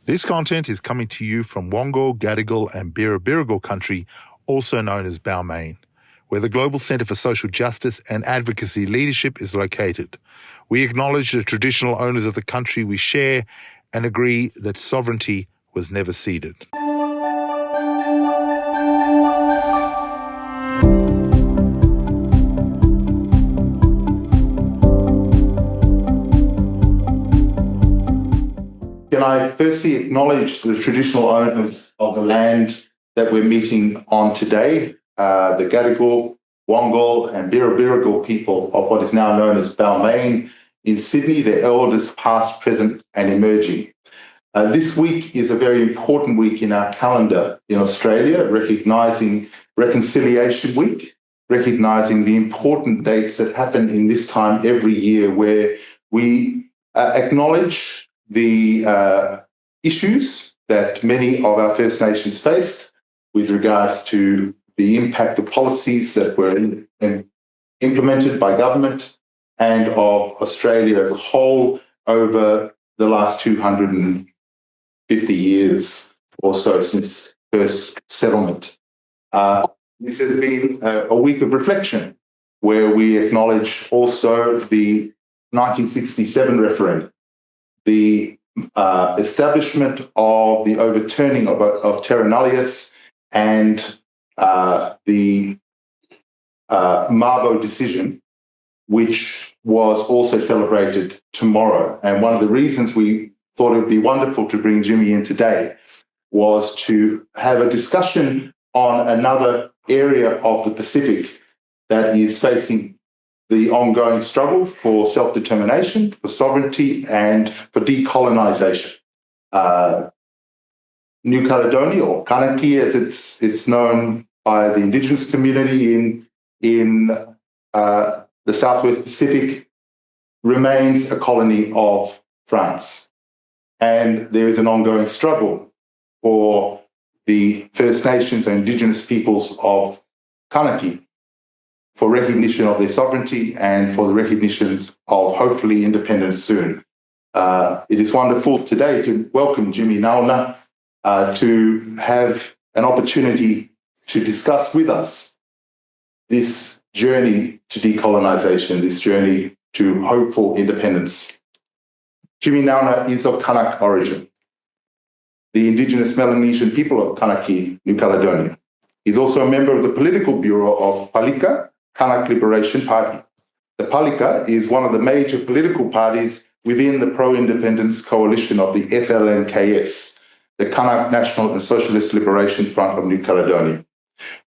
This content is coming to you from Wongal, Gadigal and Birrabirragal country, also known as Balmain, where the Global Centre for Social Justice and Advocacy Leadership is located. We acknowledge the traditional owners of the country we share and agree that sovereignty was never ceded. Can I firstly acknowledge the traditional owners of the land that we're meeting on today, the Gadigal, Wongal and Birrabirragal people of what is now known as Balmain in Sydney, their elders past, present and emerging. This week is a very important week in our calendar in Australia, recognising Reconciliation Week, recognising the important dates that happen in this time every year where we acknowledge the issues that many of our First Nations faced with regards to the impact of policies that were implemented by government and of Australia as a whole over the last 250 years or so since first settlement. This has been a week of reflection where we acknowledge also the 1967 referendum, the establishment of the overturning of terra nullius and the Mabo decision, which was also celebrated tomorrow. And one of the reasons we thought it would be wonderful to bring Jimmy in today was to have a discussion on another area of the Pacific that is facing the ongoing struggle for self-determination, for sovereignty, and for decolonisation. New Caledonia, or Kanaky as it's known by the Indigenous community in the Southwest Pacific, remains a colony of France. And there is an ongoing struggle for the First Nations and Indigenous peoples of Kanaky for recognition of their sovereignty and for the recognitions of hopefully independence soon. It is wonderful today to welcome Jimmy Naouna to have an opportunity to discuss with us this journey to decolonisation, this journey to hopeful independence. Jimmy Naouna is of Kanak origin, the Indigenous Melanesian people of Kanaky, New Caledonia. He's also a member of the political bureau of Palika, Kanak Liberation Party. The Palika is one of the major political parties within the pro-independence coalition of the FLNKS, the Kanak National and Socialist Liberation Front of New Caledonia.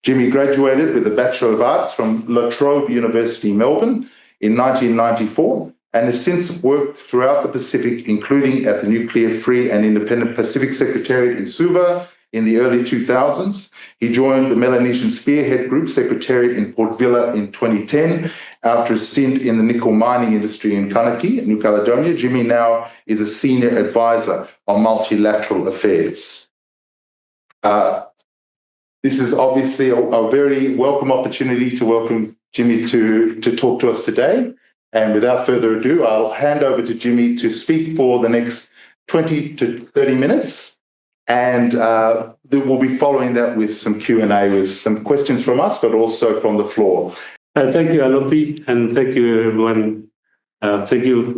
Jimmy graduated with a Bachelor of Arts from La Trobe University, Melbourne in 1994 and has since worked throughout the Pacific, including at the Nuclear Free and Independent Pacific Secretariat in Suva in the early 2000s. He joined the Melanesian Spearhead Group Secretariat in Port Vila in 2010 after a stint in the nickel mining industry in Kanaky, New Caledonia. Jimmy now is a senior advisor on multilateral affairs. This is obviously a very welcome opportunity to welcome Jimmy to talk to us today. And without further ado, I'll hand over to Jimmy to speak for the next 20 to 30 minutes. And we'll be following that with some Q&A with some questions from us, but also from the floor. Thank you, Alopi, and thank you, everyone. Thank you,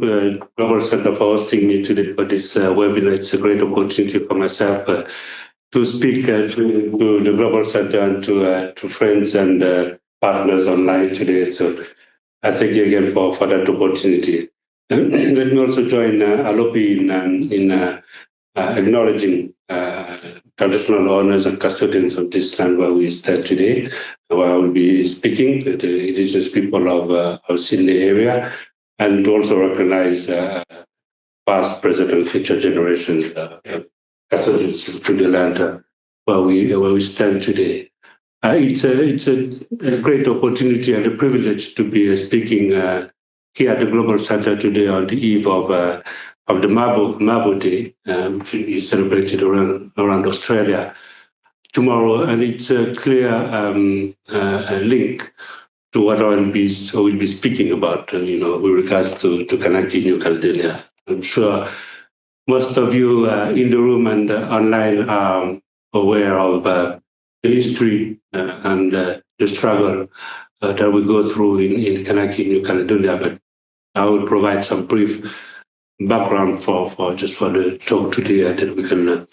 Global Centre, for hosting me today for this webinar. It's a great opportunity for myself to speak to the Global Centre and to friends and partners online today. So I thank you again for that opportunity. Let me also join Alopi in acknowledging traditional owners and custodians of this land where we stand today, where I will be speaking to the Indigenous people of Sydney area, and also recognize past, present, and future generations custodians to the land where we stand today. It's a great opportunity and a privilege to be speaking here at the Global Centre today on the eve of the Mabo Day, which is celebrated around Australia tomorrow, and it's a clear link to what I will be speaking about, with regards to Kanaky, New Caledonia. I'm sure most of you in the room and online are aware of the history and the struggle that we go through in Kanaky, New Caledonia, but I will provide some brief background for the talk today, and then we can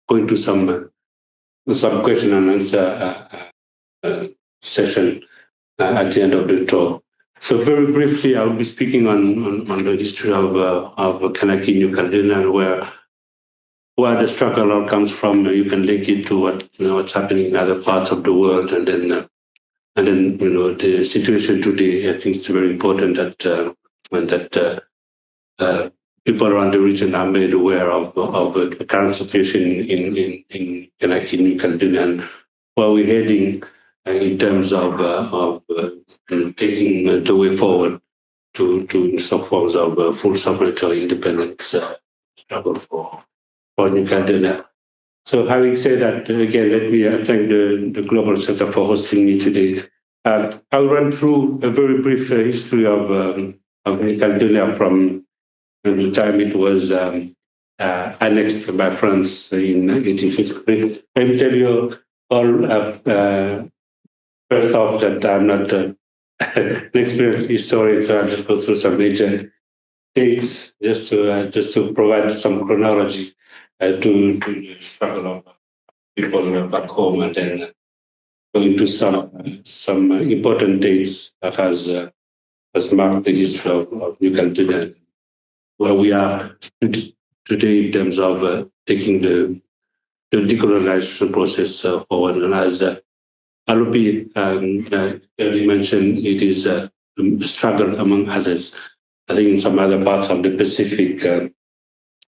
go into some question and answer session at the end of the talk. So very briefly, I will be speaking on the history of Kanaky, New Caledonia, and where the struggle all comes from. You can link it to what's happening in other parts of the world, and then the situation today. I think it's very important that people around the region are made aware of the current situation in Kanaky, New Caledonia, and where we're heading in terms of taking the way forward to some forms of full sovereignty or independence struggle for New Caledonia. So having said that, again, let me thank the Global Center for hosting me today. I'll run through a very brief history of New Caledonia from the time it was annexed by France in 1853. Let me tell you all first off that I'm not an experienced historian, so I'll just go through some major dates just to provide some chronology to the struggle of people back home, and then go into some important dates that has marked the history of New Caledonia, where we are today in terms of taking the decolonization process forward. And as Alupi earlier mentioned, it is a struggle among others. I think in some other parts of the Pacific,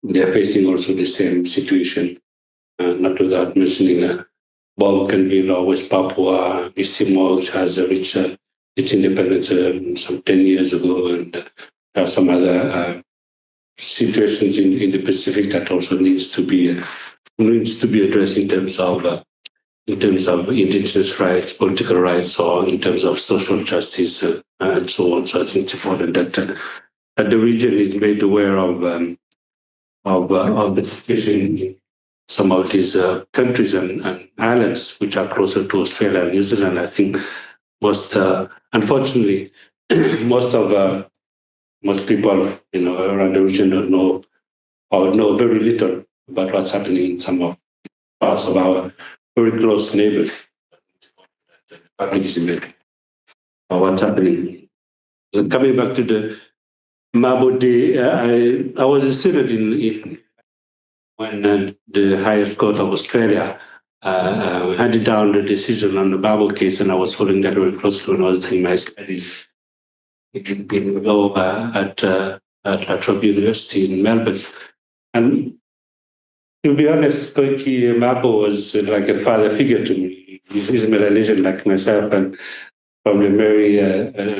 they're facing also the same situation. Not without mentioning Bougainville or West Papua, East Timor, which has reached its independence some 10 years ago, and there are some other situations in the Pacific that also needs to be addressed in terms of indigenous rights, political rights, or in terms of social justice and so on. So I think it's important that the region is made aware of the situation in some of these countries and islands which are closer to Australia and New Zealand. I think unfortunately, most people around the region don't know or know very little about what's happening in some of parts of our very close neighbors. Public is made or what's happening. So coming back to the Mabo Day, I was a student in when the highest court of Australia handed down the decision on the Mabo case, and I was following that very closely when I was doing my studies in law at La Trobe University in Melbourne. And to be honest, Koiki Mabo was like a father figure to me. He's Melanesian like myself, and from the very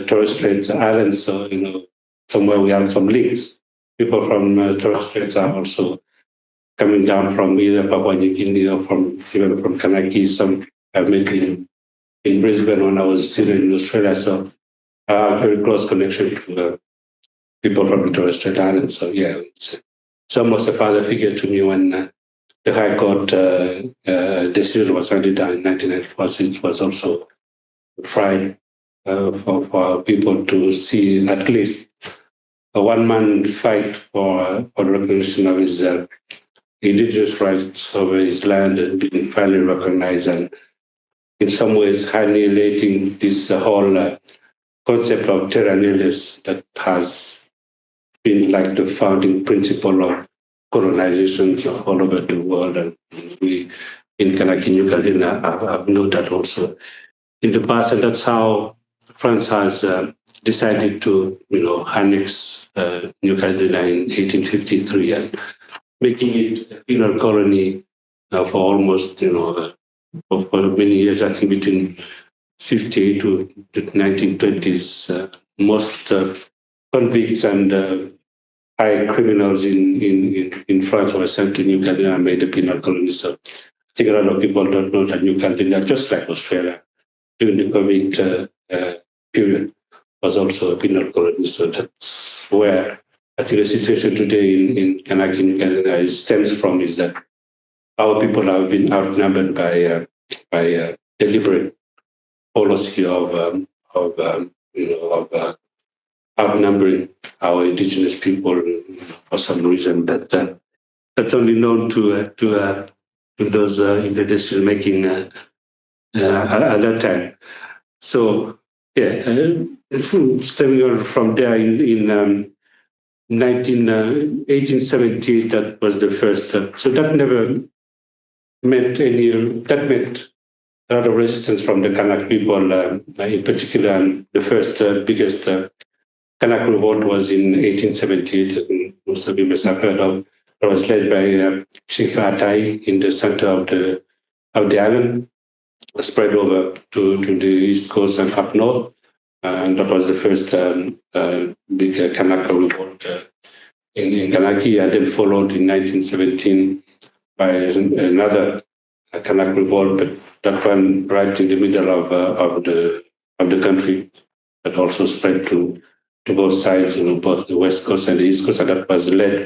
Torres Strait Islands, so somewhere we have some links. People from Torres Straits are also coming down from either Papua New Guinea or from Kanaky. Some I've met in Brisbane when I was still in Australia, so I have a very close connection to people from the Torres Strait Islands. So yeah, it's almost a father figure to me when the High Court decision was handed down in 1994. So it was also pride for people to see at least a one-man fight for the recognition of his indigenous rights over his land and being finally recognized, and in some ways annihilating this whole concept of terra nullius that has been like the founding principle of colonization all over the world. And we in Kanaky, New Caledonia have known that also in the past, and that's how France has decided to annex New Caledonia in 1853 and making it a penal colony for almost for many years. I think between 58 to the 1920s, most convicts and high criminals in France were sent to New Caledonia and made a penal colony. So I think a lot of people don't know that New Caledonia, just like Australia, during the COVID period, was also a penal colony. So that's where I think the situation today in Kanaky in Canada stems from is that our people have been outnumbered by deliberate policy of outnumbering our indigenous people for some reason that's only known to those in the decision making at that time. So stemming on from there in 1878, that was the first. So that never meant that meant a lot of resistance from the Kanak people, in particular. And the first biggest Kanak revolt was in 1878, and most of you must have heard of. It was led by Chief Atai in the center of the island, spread over to the east coast and up north. And that was the first big Kanak revolt in Kanaky, and then followed in 1917 by another Kanak revolt, but that one right in the middle of the country, that also spread to both sides, both the west coast and the east coast, and that was led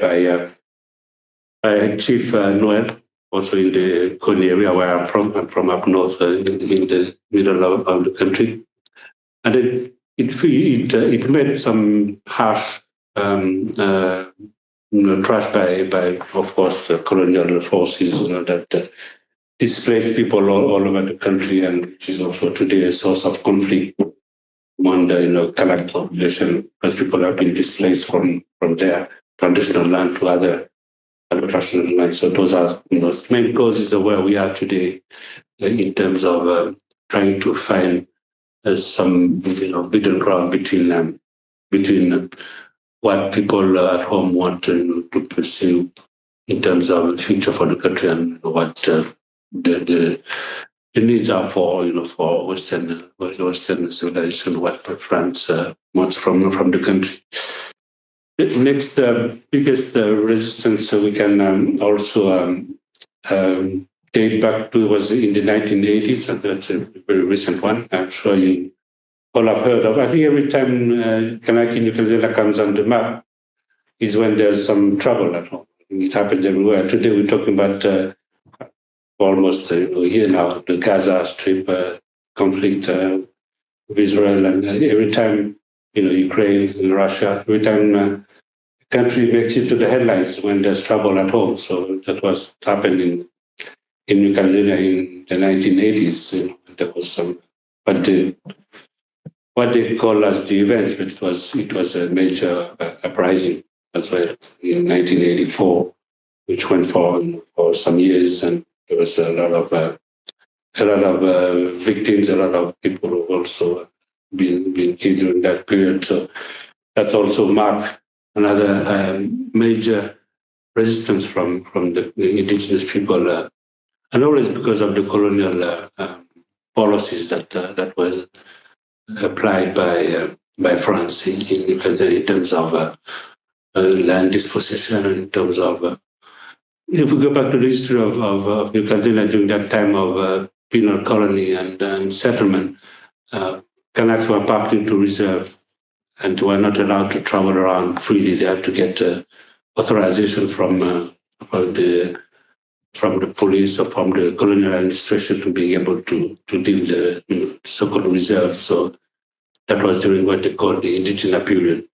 by Chief Noel, also in the Kony area where I'm from. I'm from up north in the middle of the country, and then it made some harsh trashed by of course the colonial forces that displaced people all over the country, and which is also today a source of conflict among the Kanak population, because people have been displaced from their traditional land to other traditional lands. So those are main causes of where we are today in terms of trying to find some middle ground between what people at home want to pursue in terms of the future for the country, and what the needs are for Western civilization, what France wants from the country. The next biggest resistance we can also date back to was in the 1980s, and that's a very recent one. I'm sure you all have heard of. I think every time Kanaky Caledonia comes on the map is when there's some trouble at home. It happens everywhere. Today we're talking about almost here now, the Gaza Strip conflict with Israel, and every time Ukraine and Russia, every time a country makes it to the headlines when there's trouble at home. So that was happening in New Caledonia in the 1980s. There was some, but what they call as the events, but it was a major uprising as well in 1984, which went for some years, and there was a lot of victims, a lot of people who also been killed during that period. So that's also marked another major resistance from the indigenous people, and always because of the colonial policies that were applied by France in terms of land dispossession, and in terms of if we go back to the history of New Caledonia during that time of penal colony and settlement, Kanaks were packed into reserve and were not allowed to travel around freely. They had to get authorization from the police or from the colonial administration to be able to leave the so-called reserve. So that was during what they called the Indigenous period.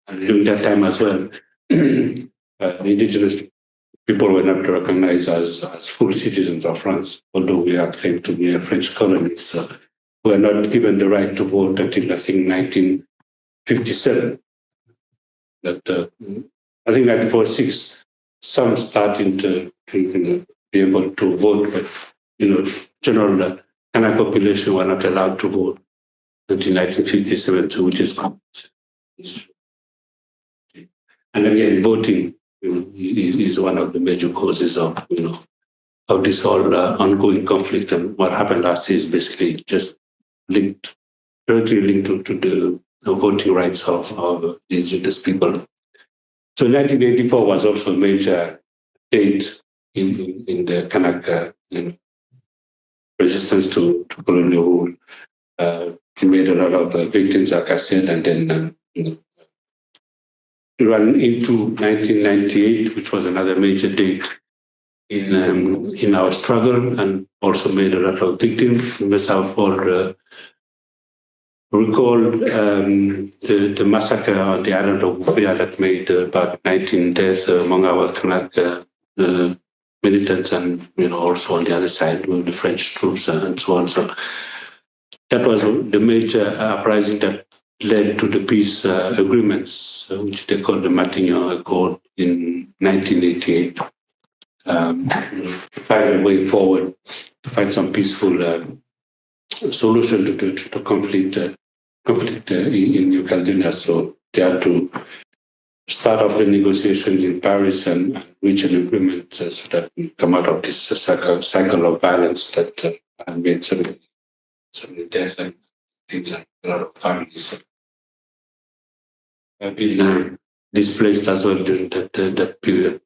And during that time as well, indigenous people were not recognized as full citizens of France, although we are claimed to be a French colony. So we were not given the right to vote until, I think, 1957. That I think 1946, some starting to be able to vote, but general Kanak population were not allowed to vote until 1957, so which is and again, voting is one of the major causes of this whole ongoing conflict. And what happened last year is basically just directly linked to the voting rights of the indigenous people. So 1984 was also a major date in the Kanak resistance to colonial rule. It made a lot of victims, like I said, and then ran into 1998, which was another major date in our struggle, and also made a lot of victims. You must have all recalled the massacre on the island of Buea that made about 19 deaths among our Kanak militants, and also on the other side with the French troops and so on. So that was the major uprising that led to the peace agreements, which they called the Matignon Accord in 1988. To find a way forward, to find some peaceful solution to the conflict in New Caledonia. So they had to start off the negotiations in Paris and reach an agreement so that we come out of this cycle of violence that had made so many deaths and things, and a lot of families have been displaced as well during that period.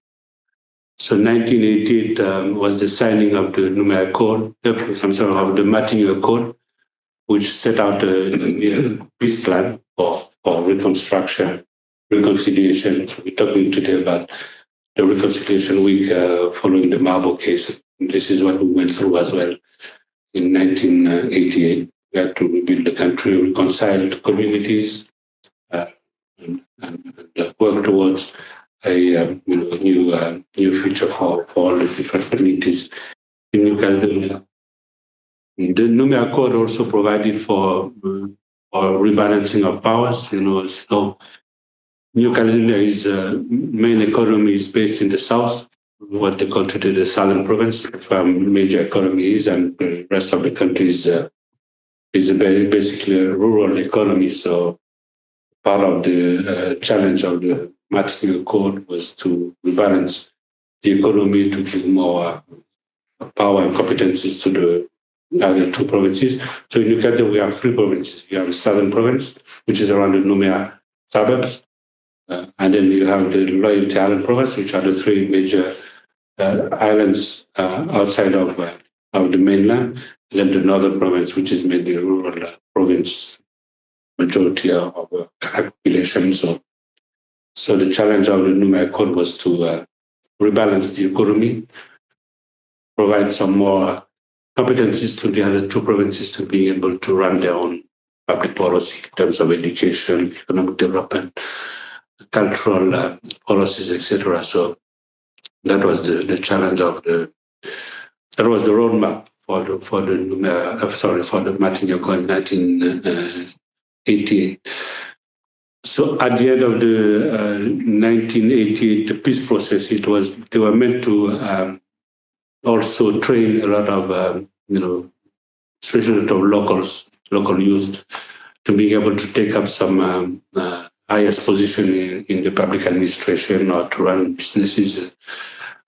So 1988 was the signing of the Nouméa Accord, of the Matignon Accord, which set out a peace plan for reconstruction, reconciliation. So we're talking today about the Reconciliation Week following the Mabo case. This is what we went through as well in 1988. We had to rebuild the country, reconcile communities, and work towards a new future for all the different communities in New Caledonia. The Nouméa Accord also provided for rebalancing of powers. So New Caledonia's main economy is based in the south, what they call today the Southern Province. That's where major economy is, and the rest of the country is basically a rural economy. So part of the challenge of the Matignon Accord was to rebalance the economy to give more power and competencies to the other two provinces. So in New Caledonia, we have three provinces. You have the Southern Province, which is around the Nouméa suburbs. And then you have the Loyalty Island Province, which are the three major islands outside of the mainland. And then the Northern Province, which is mainly a rural province, majority of Kanak population. So the challenge of the Nouméa Accord was to rebalance the economy, provide some more competencies to the other two provinces to be able to run their own public policy in terms of education, economic development, cultural policies, etc. So that was the challenge that was the roadmap for the Matignon Accord in 1988. So at the end of the 1988 the peace process, they were meant to also train a lot of especially local youth, to be able to take up some highest position in the public administration or to run businesses.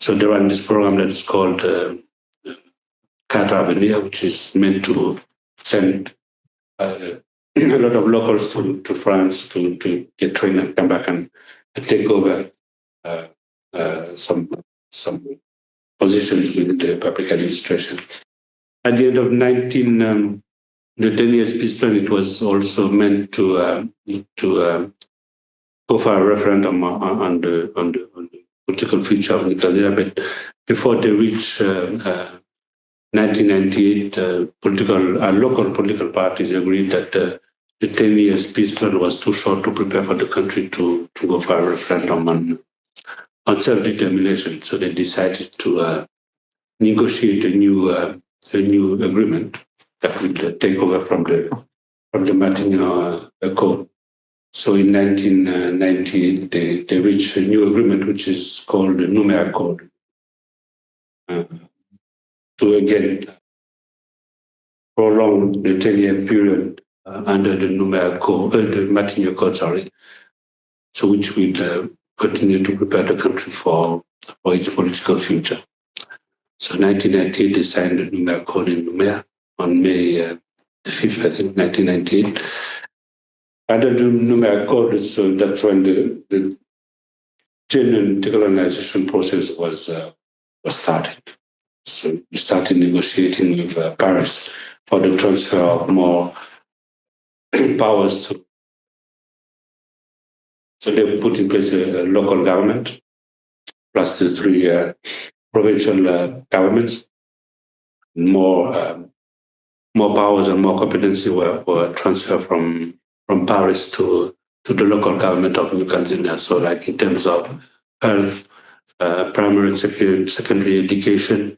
So they run this program that is called Caledonia, which is meant to send a lot of locals to France to get trained and come back and take over some positions within the public administration. At the end of the 10 years peace plan, it was also meant to go for a referendum on the political future of New Caledonia. But before they reached 1998, local political parties agreed that the 10 years peace plan was too short to prepare for the country to go for a referendum on self-determination. So they decided to negotiate a new agreement that would take over from the Matignon Accord. So in 1998, they reached a new agreement, which is called the Nouméa Accord, to again prolong the 10-year period under the Nouméa Accord, the Matignon Accord, so which will continue to prepare the country for its political future. So 1998, they signed the Nouméa Accord in Nouméa on May 5th, I think, 1998. Under the Nouméa Accord, so that's when the genuine decolonisation process was started. So we started negotiating with Paris for the transfer of more powers to So they put in place a local government, plus the three provincial governments. More powers and more competency were transferred from Paris to the local government of New Caledonia. So, like in terms of health, primary and secondary education,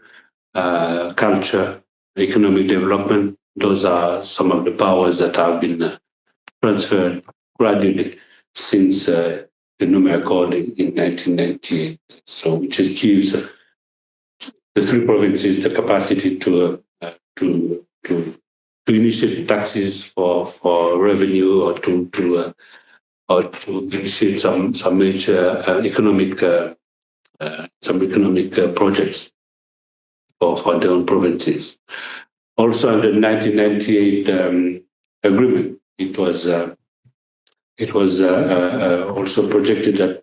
culture, economic development, those are some of the powers that have been transferred gradually since the Naouna Accord in 1998. So, which just gives the three provinces the capacity to initiate taxes for revenue or to initiate some major economic projects for their own provinces. Also, under the 1998 agreement, it was also projected that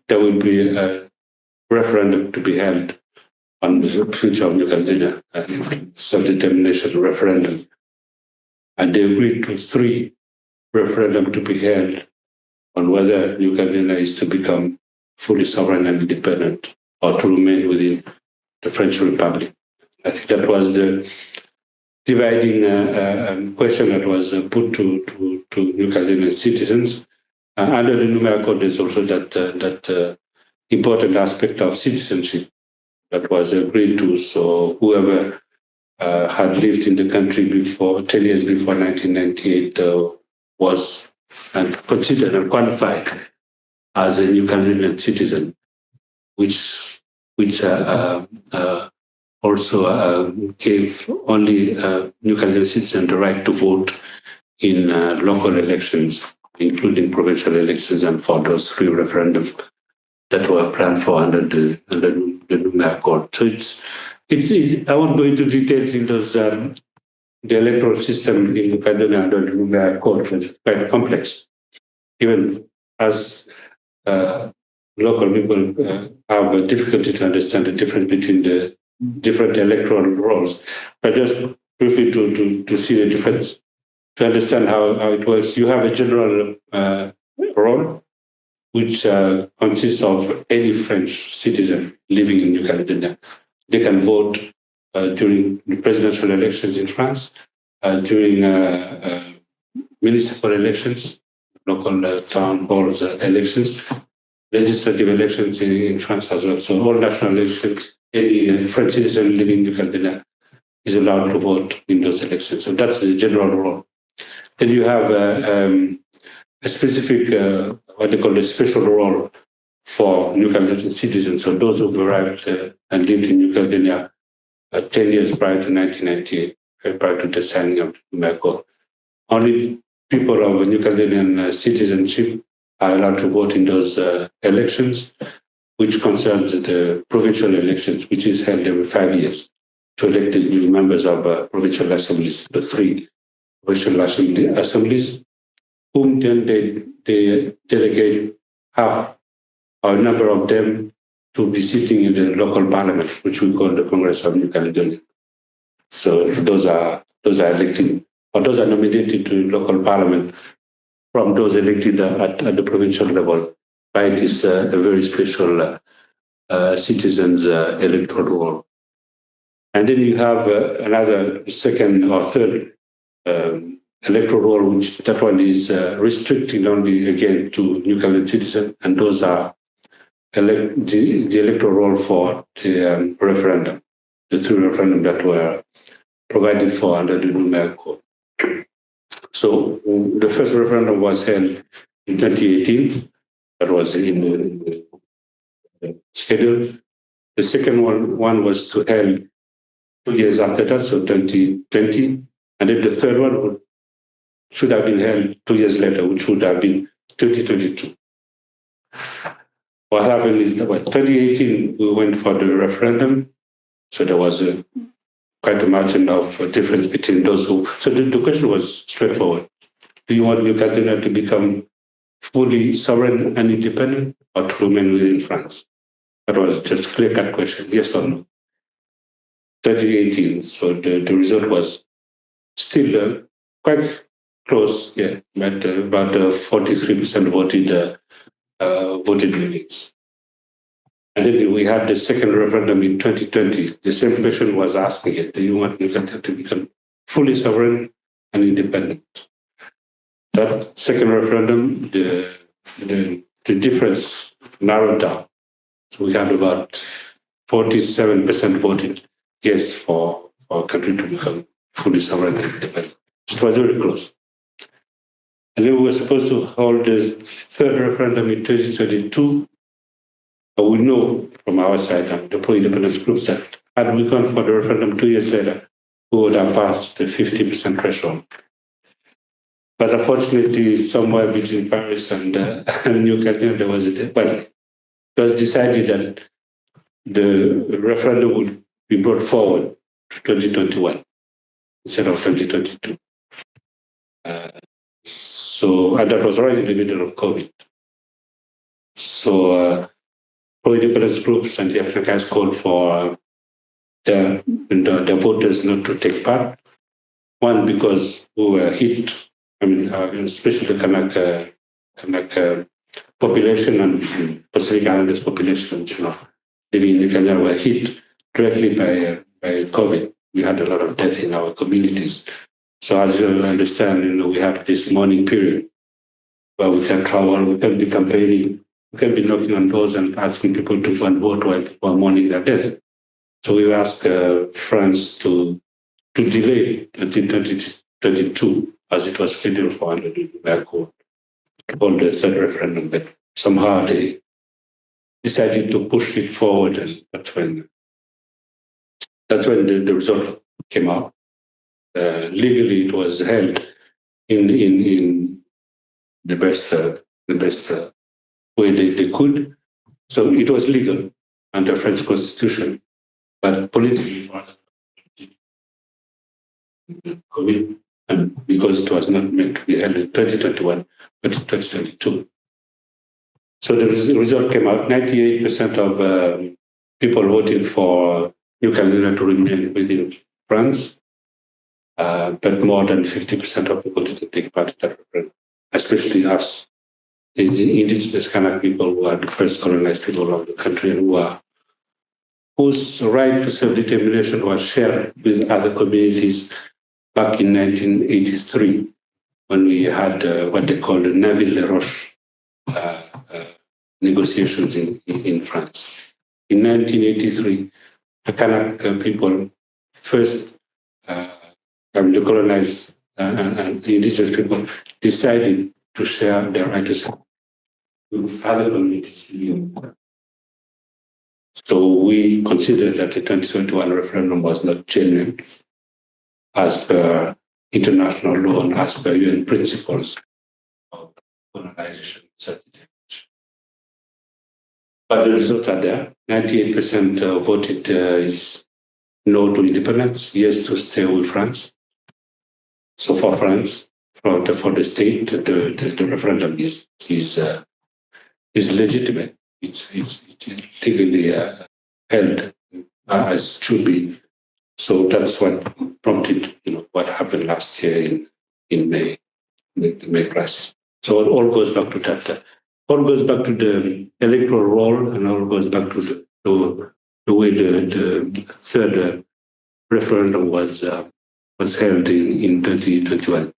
there will be a referendum to be held on the future of New Caledonia, self-determination referendum. And they agreed to 3 referendums to be held on whether New Caledonia is to become fully sovereign and independent or to remain within the French Republic. I think that was the dividing question that was put to New Caledonian citizens. Under the Naouna Accord, there's also that important aspect of citizenship that was agreed to. So whoever had lived in the country before 10 years before 1998 was considered and qualified as a New Caledonian citizen, which also gave only New Caledonian citizens the right to vote in local elections, including provincial elections, and for those 3 referendums that were planned for under the Naouna Accord. So I won't go into details in those the electoral system in New Caledonia under the Naouna Accord, which is quite complex. Even as local people have a difficulty to understand the difference between the different electoral rolls. But just briefly to see the difference, to understand how it works, you have a general roll, which consists of any French citizen living in New Caledonia. They can vote during the presidential elections in France, during municipal elections, local town halls elections, legislative elections in France as well. So all national elections, any French citizen living in New Caledonia is allowed to vote in those elections. So that's the general role. Then you have a specific, what they call a special role for New Caledonian citizens. So those who arrived and lived in New Caledonia 10 years prior to 1998, prior to the signing of the Naouna Accord. Only people of New Caledonian citizenship are allowed to vote in those elections, which concerns the provincial elections, which is held every 5 years to elect the new members of provincial assemblies, the 3 provincial assemblies, whom then they delegate half or a number of them to be sitting in the local parliament, which we call the Congress of New Caledonia. So those are elected, or those are nominated to local parliament from those elected at the provincial level by this a very special citizens electoral role. And then you have another second or third electoral role, which that one is restricted only again to New Caledonian citizens, and those are the electoral role for the referendum, the 3 referendums that were provided for under the Naouna Accord. So the first referendum was held in 2018. That was in the schedule. The second one was to held 2 years after that, so 2020. And then the third one should have been held 2 years later, which would have been 2022. What happened is that 2018, we went for the referendum. So there was quite a margin of difference between those who... So the question was straightforward. Do you want New Caledonia to become fully sovereign and independent, or to remain within France? That was just a clear-cut question, yes or no. 2018, so the result was still quite close, yeah, but about 43% voted voted units. And then we had the second referendum in 2020. The same question was asked again: do you want New Caledonia to become fully sovereign and independent? That second referendum, the difference narrowed down. So we had about 47% voted yes for our country to become fully sovereign and independent. It was very close. And then we were supposed to hold the third referendum in 2022. But we know from our side and the pro-independence groups that had we gone for the referendum 2 years later, we would have passed the 50% threshold. But unfortunately, somewhere between Paris and New Caledonia, it was decided that the referendum would be brought forward to 2021 instead of 2022. And that was right in the middle of COVID. So pro-independence groups and the Africans called for the voters not to take part. One, because we were hit, especially the Kanak population and Pacific Islanders population in general, living in Kenya, were hit directly by COVID. We had a lot of death in our communities. So as you understand, we have this mourning period where we can travel, we can be campaigning, we can be knocking on doors and asking people to go and vote while people are mourning their deaths. So we asked France to delay until 2022, as it was scheduled for under the Mayor Court, to hold the third referendum. But somehow they decided to push it forward, and that's when the result came out. Legally, it was held in the best way they could. So it was legal under French Constitution, but politically it was COVID, and because it was not meant to be held in 2021, but in 2022. So the result came out: 98% of people voted for New Caledonia to remain within France, but more than 50% of people didn't take part in that referendum, especially us, the indigenous Kanak people, who are the first colonized people of the country and whose right to self-determination was shared with other communities back in 1983, when we had what they called the Nabil-le-Roche negotiations in France. In 1983, the Kanak people, first decolonized and indigenous people, decided to share their right to self with other communities. So we considered that the 2021 referendum was not genuine as per international law and as per UN principles of colonization. But the results are there. 98% voted is no to independence, yes to stay with France. So for France, for the state, the referendum is legitimate. It's legally held as should be. So that's what prompted what happened last year in May, the May crisis. So it all goes back to that. All goes back to the electoral roll, and all goes back to the way the third referendum was held in 2021.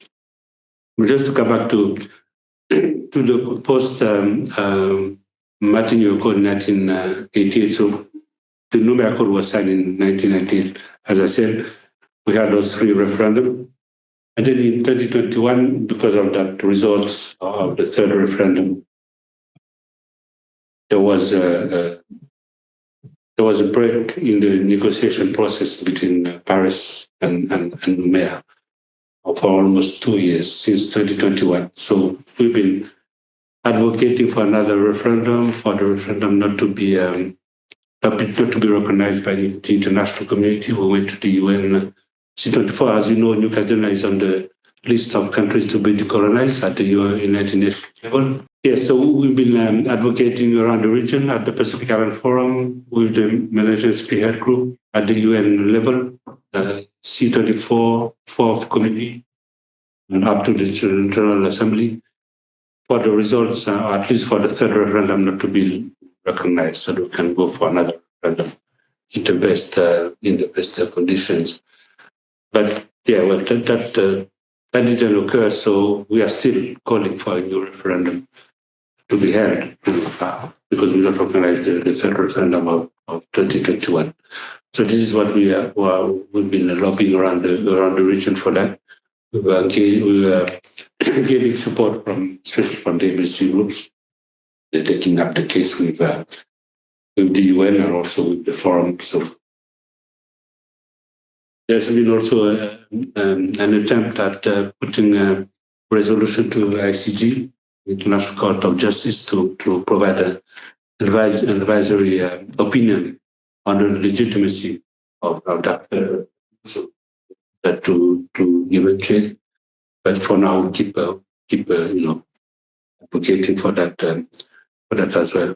Just to come back to the post Martin Accord in 1988. So the Nouméa Accord was signed in 1998. As I said, we had those three referendums. And then in 2021, because of that results of the third referendum, there was a break in the negotiation process between Paris and Nouméa for almost 2 years, since 2021. So we've been advocating for another referendum, for the referendum not to be recognized by the international community. We went to the UN C24. As you know, New Caledonia is on the list of countries to be decolonized at the United Nations level. Yes, so we've been advocating around the region at the Pacific Island Forum with the Malaysian Spearhead Group at the UN level, C24, Fourth Committee, and up to the General Assembly, for the results, at least for the third referendum, not to be recognized, so we can go for another referendum in the best conditions. But yeah, well, that didn't occur, so we are still calling for a new referendum to be held because we don't recognize the third referendum of 2021. So this is what we've been lobbying around the region for that. We were getting support especially from the MSG groups. They're taking up the case with the UN and also with the forum. So there's been also an attempt at putting a resolution to ICJ, International Court of Justice, to provide an advisory opinion on the legitimacy of that, so that to eventuate. But for now, we keep advocating for that as well.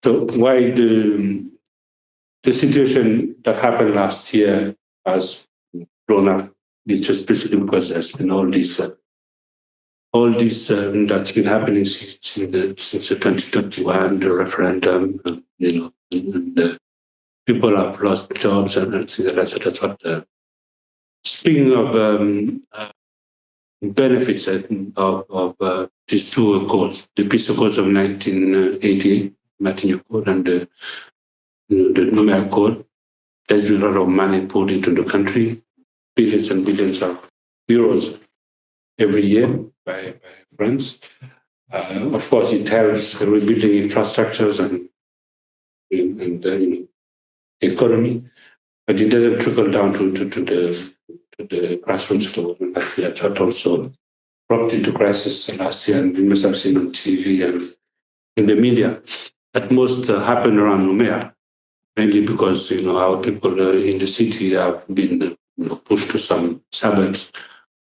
So why the situation that happened last year has blown up? It's just basically because there's been all this that's been happening since the 2021, the referendum, and people have lost jobs and everything like that. So that's what. Speaking of benefits of these two accords, the peace accords of 1988, Martin Accord, and the Naouna Accord, there's been a lot of money poured into the country, billions and billions of euros every year by France. Of course, it helps rebuilding infrastructures and economy, but it doesn't trickle down to the grassroots level. That's what also brought into crisis last year, and we must have seen on TV and in the media. At most happened around Nouméa, mainly because our people in the city have been pushed to some suburbs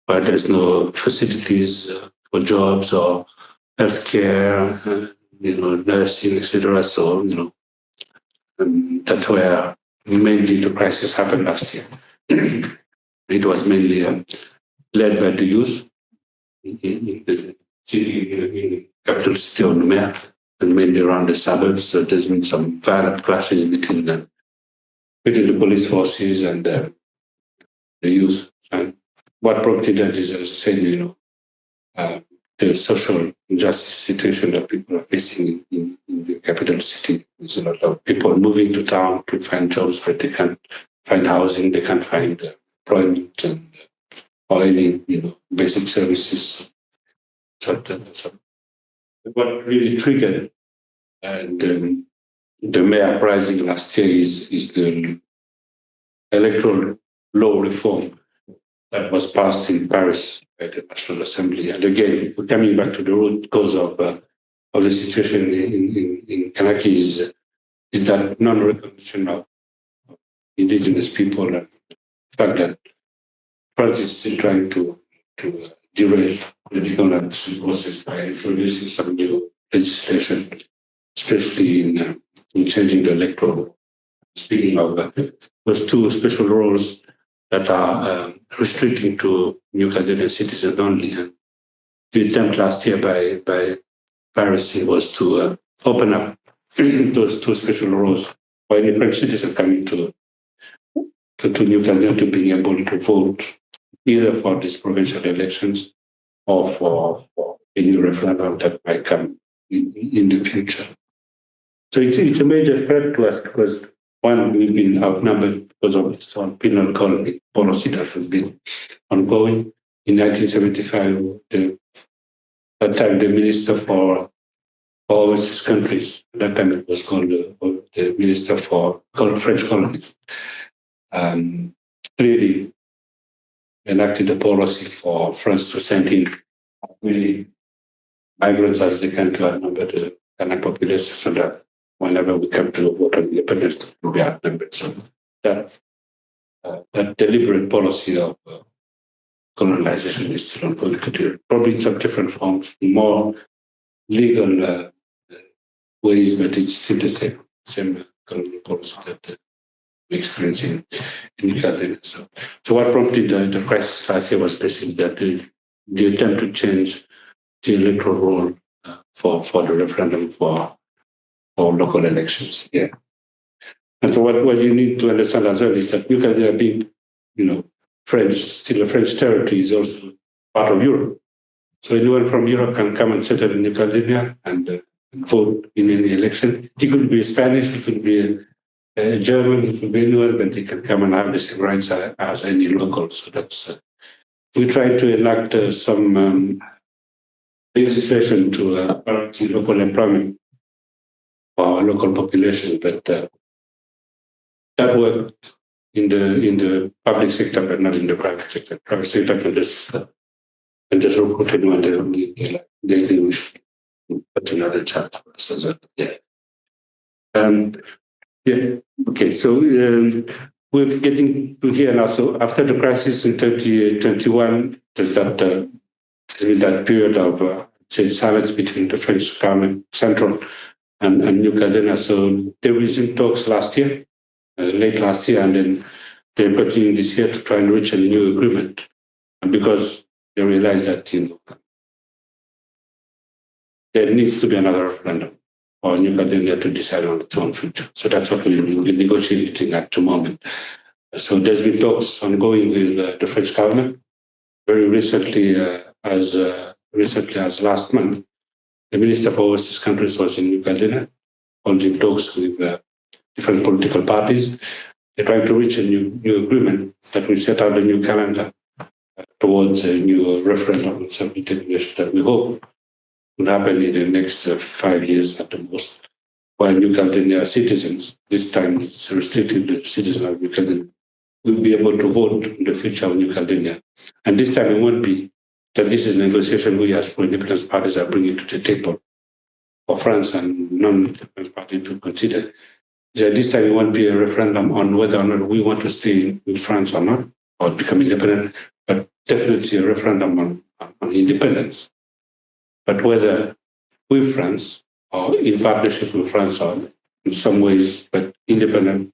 where there's no facilities for jobs or healthcare, nursing, etc. So that's where mainly the crisis happened last year. It was mainly led by the youth in the city, in the capital city of Nouméa, and mainly around the suburbs. So there's been some violent clashes between the police forces and the youth. And what prompted that is, as I said, the social injustice situation that people are facing in the capital city. There's a lot of people moving to town to find jobs, but they can't find housing, they can't find employment and or any basic services. So what really triggered the mayor uprising last year is the electoral law reform that was passed in Paris by the National Assembly. And again, we're coming back to the root cause of the situation in Kanaky is that non-recognition of Indigenous people, and the fact that France is still trying to derail the decolonisation process by introducing some new legislation, especially in changing the electoral law. Speaking of those two special rules that are restricting to New Caledonian citizens only. And the attempt last year by Paris was to open up those two special rules for any French citizen coming to New Caledonia to being able to vote either for these provincial elections or for a new referendum that might come in the future. So it's a major threat to us because, one, we've been outnumbered because of this penal colony policy that has been ongoing. In 1975, that time the Minister for Overseas Countries, at that time it was called the Minister for French Colonies, clearly enacted a policy for France to send in really migrants as they can to outnumber the Kanak population, so that whenever we come to vote on independence, we'll be outnumbered. So that deliberate policy of colonization is still ongoing today, probably in some different forms, more legal ways, but it's still the same colonial policy that we experience in New Caledonia. So what prompted the crisis last year was basically that the attempt to change the electoral roll for the referendum for local elections. Yeah. And so what you need to understand as well is that New Caledonia being, French, still a French territory, is also part of Europe. So anyone from Europe can come and settle in New Caledonia and vote in any election. It could be Spanish, it could be German, it could be anyone, but they can come and have the same rights as any local. So that's we try to enact some legislation to local employment for our local population, but that worked in the public sector, but not in the private sector. Private sector can just recruit anyone they wish. That's another chat for us as well. Yeah. Yes. Okay. So we're getting to here now. So after the crisis in 2021, there's been that period of silence between the French government, central, and New Caledonia. So they resumed talks last year, late last year, and then they're continuing this year to try and reach a new agreement. And because they realize that there needs to be another referendum for New Caledonia to decide on its own future. So that's what we're negotiating at the moment. So there's been talks ongoing with the French government. Very recently, as last month, the Minister for Overseas Countries was in New Caledonia, holding talks with different political parties. They're trying to reach a new agreement that will set out a new calendar towards a new referendum on self-determination that we hope will happen in the next 5 years at the most, while New Caledonia citizens, this time it's restricted to citizens of New Caledonia, will be able to vote in the future of New Caledonia. And this time it won't be that this is a negotiation we as pro-independence parties are bringing to the table for France and non-independence parties to consider. This time it won't be a referendum on whether or not we want to stay with France or not, or become independent, but definitely a referendum on independence. But whether with France or in partnership with France or in some ways, but independent,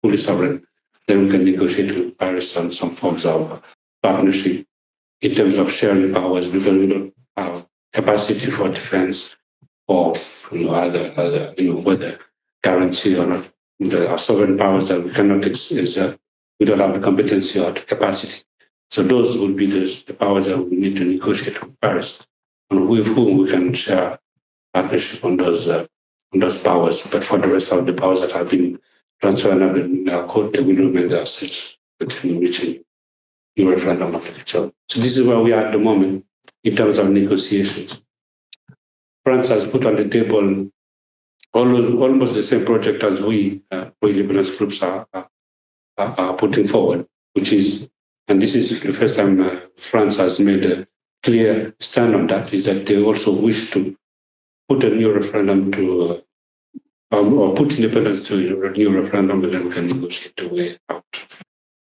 fully sovereign, then we can negotiate with Paris on some forms of partnership in terms of sharing powers, because we don't have capacity for defense of other whether guarantee or not. There are sovereign powers that we cannot exert. We don't have the competency or the capacity. So those would be the powers that we need to negotiate with Paris, and with whom we can share partnership on those powers. But for the rest of the powers that have been transferred in our code, they will remain as such between reaching new referendum of the future. So this is where we are at the moment in terms of negotiations. France has put on the table almost the same project as we pro-independence groups are putting forward, which is, and this is the first time France has made a clear stand on that, is that they also wish to put a new referendum to, or put independence to a new referendum, and then we can negotiate the way out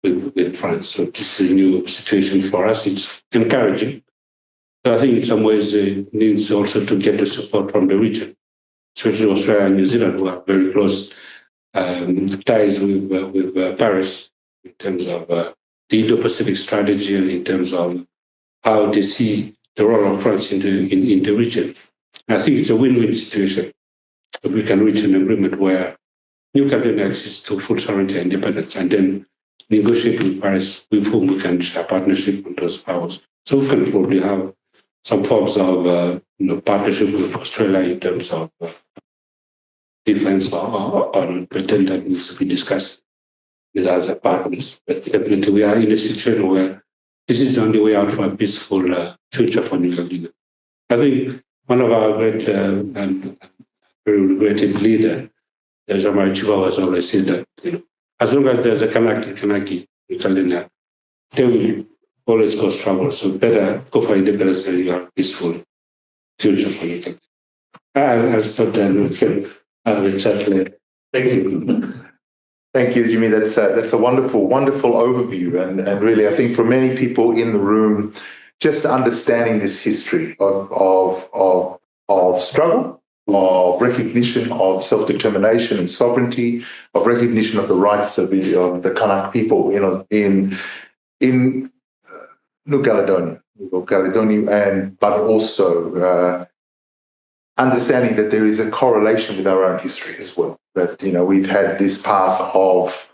with France. So this is a new situation for us. It's encouraging. So I think in some ways it needs also to get the support from the region, especially Australia and New Zealand, who have very close ties with Paris in terms of the Indo-Pacific strategy and in terms of how they see the role of France in the region. And I think it's a win-win situation that we can reach an agreement where New Caledonia exists to full sovereignty and independence, and then negotiate with Paris, with whom we can share partnership on those powers. So we can probably have some forms of partnership with Australia in terms of defense or pretend that needs to be discussed with other partners. But definitely we are in a situation where this is the only way out for a peaceful future for New Caledonia. I think one of our great and very regretted leader, Jean-Marie Chiba, has always said that as long as there's a Kanak in Kanaky, New Caledonia, they will always cause trouble. So better go for independence than you have a peaceful future for New Caledonia. I'll stop there and we can have a chat later. Thank you. Thank you, Jimmy. That's a wonderful, wonderful overview. And really, I think for many people in the room, just understanding this history of struggle, of recognition of self-determination and sovereignty, of recognition of the rights of the Kanak people, in New Caledonia, but also understanding that there is a correlation with our own history as well. That, we've had this path of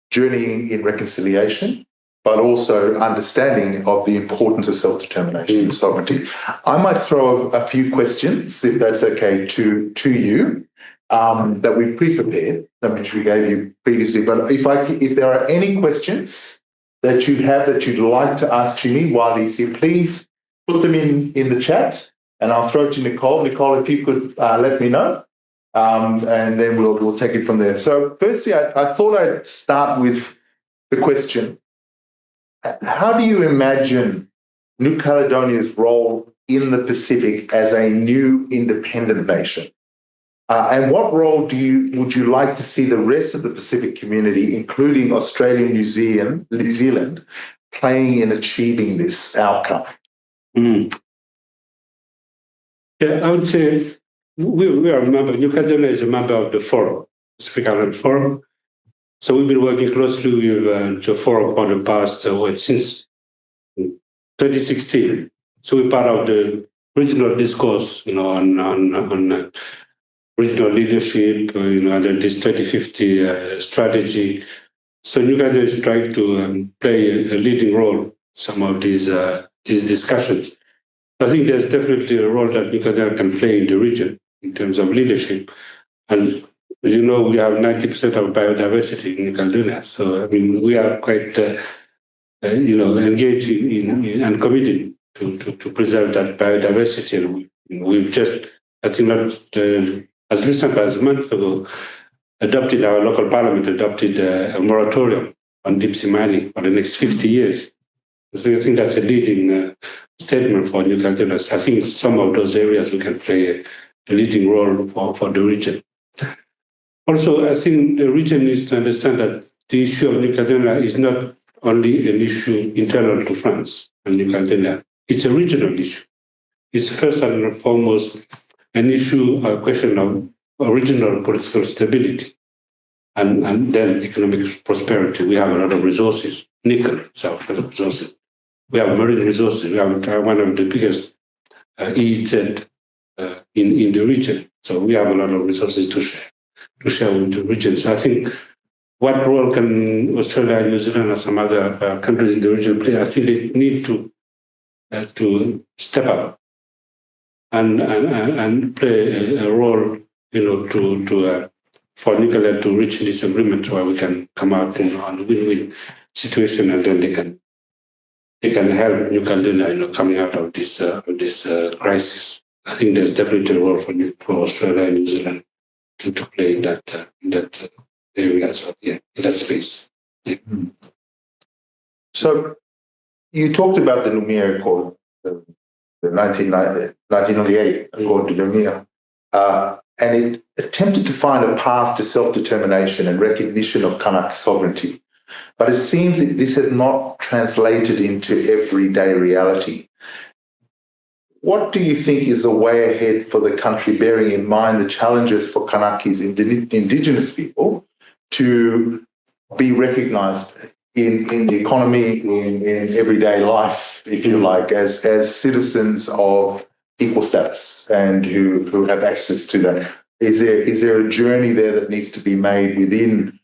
journeying in reconciliation, but also understanding of the importance of self-determination and sovereignty. I might throw a few questions, if that's okay, to you that we pre-prepared, which we gave you previously. But if there are any questions that you have that you'd like to ask Jimmy while he's here, please put them in the chat, and I'll throw it to Nicole. Nicole, if you could let me know, and then we'll take it from there. So firstly, I thought I'd start with the question: how do you imagine New Caledonia's role in the Pacific as a new independent nation? And what role would you like to see the rest of the Pacific community, including Australia and New Zealand, playing in achieving this outcome? Yeah, I would say we are a member. New Caledonia is a member of the Forum, Pacific Island Forum. So we've been working closely with the Forum for the past since 2016. So we're part of the regional discourse, on regional leadership, under this 2050 strategy. So New Caledonia is trying to play a leading role in some of these discussions. I think there's definitely a role that New Caledonia can play in the region in terms of leadership. And as you know, we have 90% of biodiversity in New Caledonia. So, we are quite, engaged in and committed to preserve that biodiversity. And we've just, I think, not as recent as a month ago, our local parliament adopted a moratorium on deep sea mining for the next 50 years. So I think that's a leading statement for New Caledonia. I think some of those areas we can play a leading role for the region. Also, I think the region needs to understand that the issue of New Caledonia is not only an issue internal to France and New Caledonia. It's a regional issue. It's first and foremost an issue, a question of regional political stability and then economic prosperity. We have a lot of resources. Nickel is our first resources. We have marine resources. We have one of the biggest EEZ in the region. So we have a lot of resources to share with the region. So I think what role can Australia and New Zealand and some other countries in the region play? I think they need to step up and play a role, for New Caledonia to reach this agreement where we can come out on a win-win situation, and then they can help New Caledonia, coming out of this crisis. I think there's definitely a role for Australia and New Zealand to play in that area as well, in that space. Yeah. So you talked about the Lumiere Accord, the 1998 Accord de Lumiere, and it attempted to find a path to self-determination and recognition of Kanak sovereignty. But it seems that this has not translated into everyday reality. What do you think is a way ahead for the country, bearing in mind the challenges for Kanakys, Indigenous people, to be recognised in the economy, in everyday life, if you like, as citizens of equal status and who have access to that? Is there a journey there that needs to be made within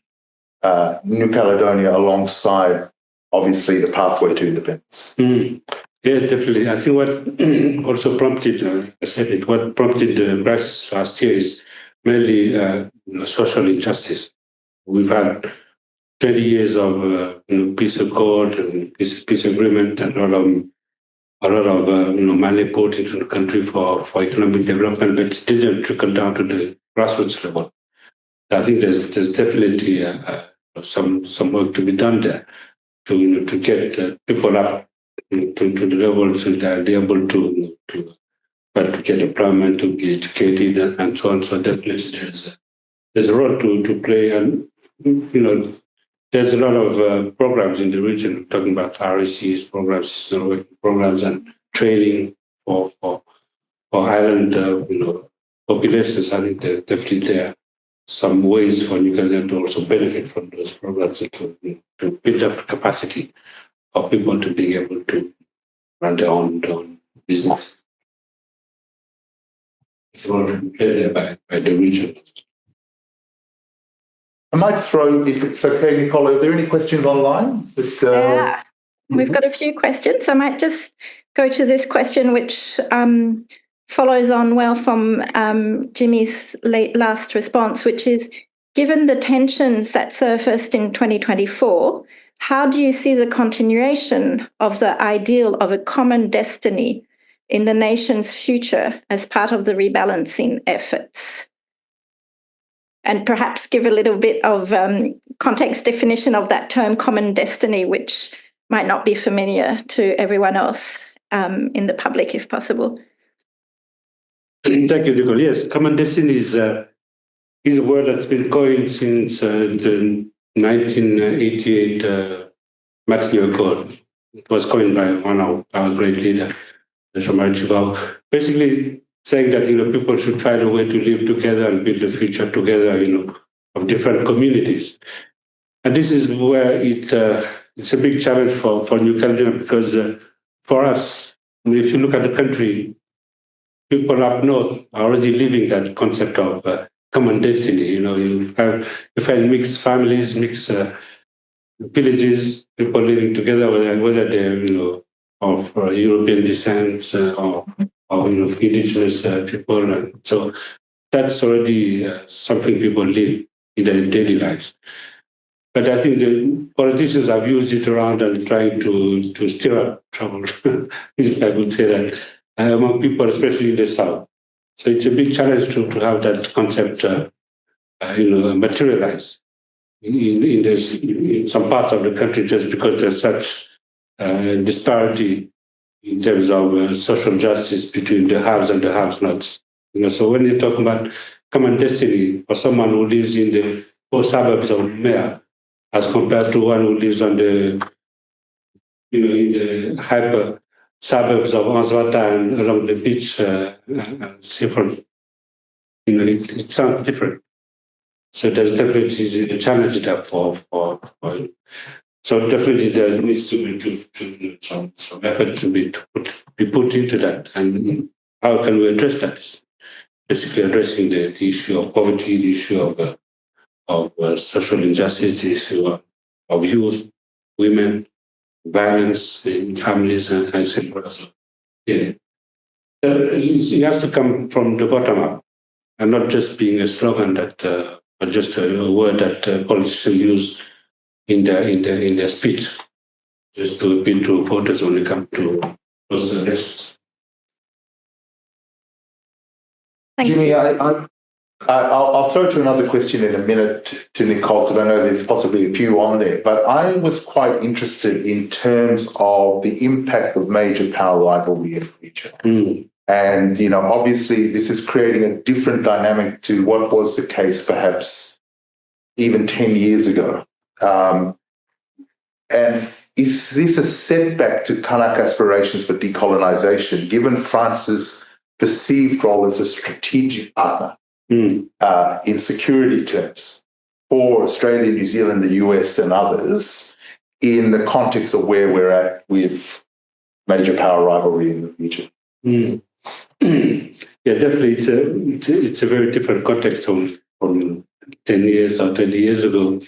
New Caledonia alongside, obviously, the pathway to independence? Yeah, definitely. I think what also prompted, what prompted the crisis last year is mainly social injustice. We've had 20 years of peace accord and peace agreement, and a lot of money put into the country for economic development, but it didn't trickle down to the grassroots level. I think there's definitely some work to be done there to get people up to the level so that they're able to get employment, to be educated, and so on. So definitely there's a role to play, and there's a lot of programs in the region talking about RECs, programs, seasonal working programs, and training for island populations. I think there's definitely there some ways for New Caledonia to also benefit from those programs to build up capacity of people to be able to run their own business. role played by the region. I might throw, if it's okay, Nicole, are there any questions online? Yeah, we've got a few questions. I might just go to this question, which follows on well from Jimmy's last response, which is, given the tensions that surfaced in 2024, how do you see the continuation of the ideal of a common destiny in the nation's future as part of the rebalancing efforts? And perhaps give a little bit of context definition of that term common destiny, which might not be familiar to everyone else in the public, if possible. Thank you, Nicole. Yes, common destiny is a word that's been coined since the 1988 Matthew Accord. It was coined by one of our great leaders, Jean-Marie Chibao, basically saying that people should find a way to live together and build a future together, of different communities. And this is where it's a big challenge for New Caledonia, because for us, if you look at the country, people up north are already living that concept of common destiny. You find mixed families, mixed villages, people living together, whether they're of European descent or Indigenous people. And so that's already something people live in their daily lives. But I think the politicians have used it around and trying to stir up trouble, if I would say that, among people, especially in the South. So it's a big challenge to have that concept materialize in some parts of the country, just because there's such disparity in terms of social justice between the haves and the have-nots. So when you talk about common destiny for someone who lives in the poor suburbs of Mea, as compared to one who lives on the in the hyper suburbs of Answata and along the beach, Seafront, it sounds different. So there's definitely a challenge there for so definitely there needs to be some effort to be put into that. And how can we address that? Basically addressing the issue of poverty, the issue of social injustice, the issue of youth, women, violence in families, and etc. So, yeah. It has to come from the bottom up, and not just being a slogan that, or just a word that politicians use in their speech, just to appeal to voters when it comes to those elections. Jimmy, I'll throw to another question in a minute to Nicole, because I know there's possibly a few on there. But I was quite interested in terms of the impact of major power rivalry in the region. And, obviously this is creating a different dynamic to what was the case perhaps even 10 years ago. And is this a setback to Kanak aspirations for decolonisation, given France's perceived role as a strategic partner in security terms for Australia, New Zealand, the US and others, in the context of where we're at with major power rivalry in the region? Yeah, definitely. It's a very different context from 10 years or 20 years ago.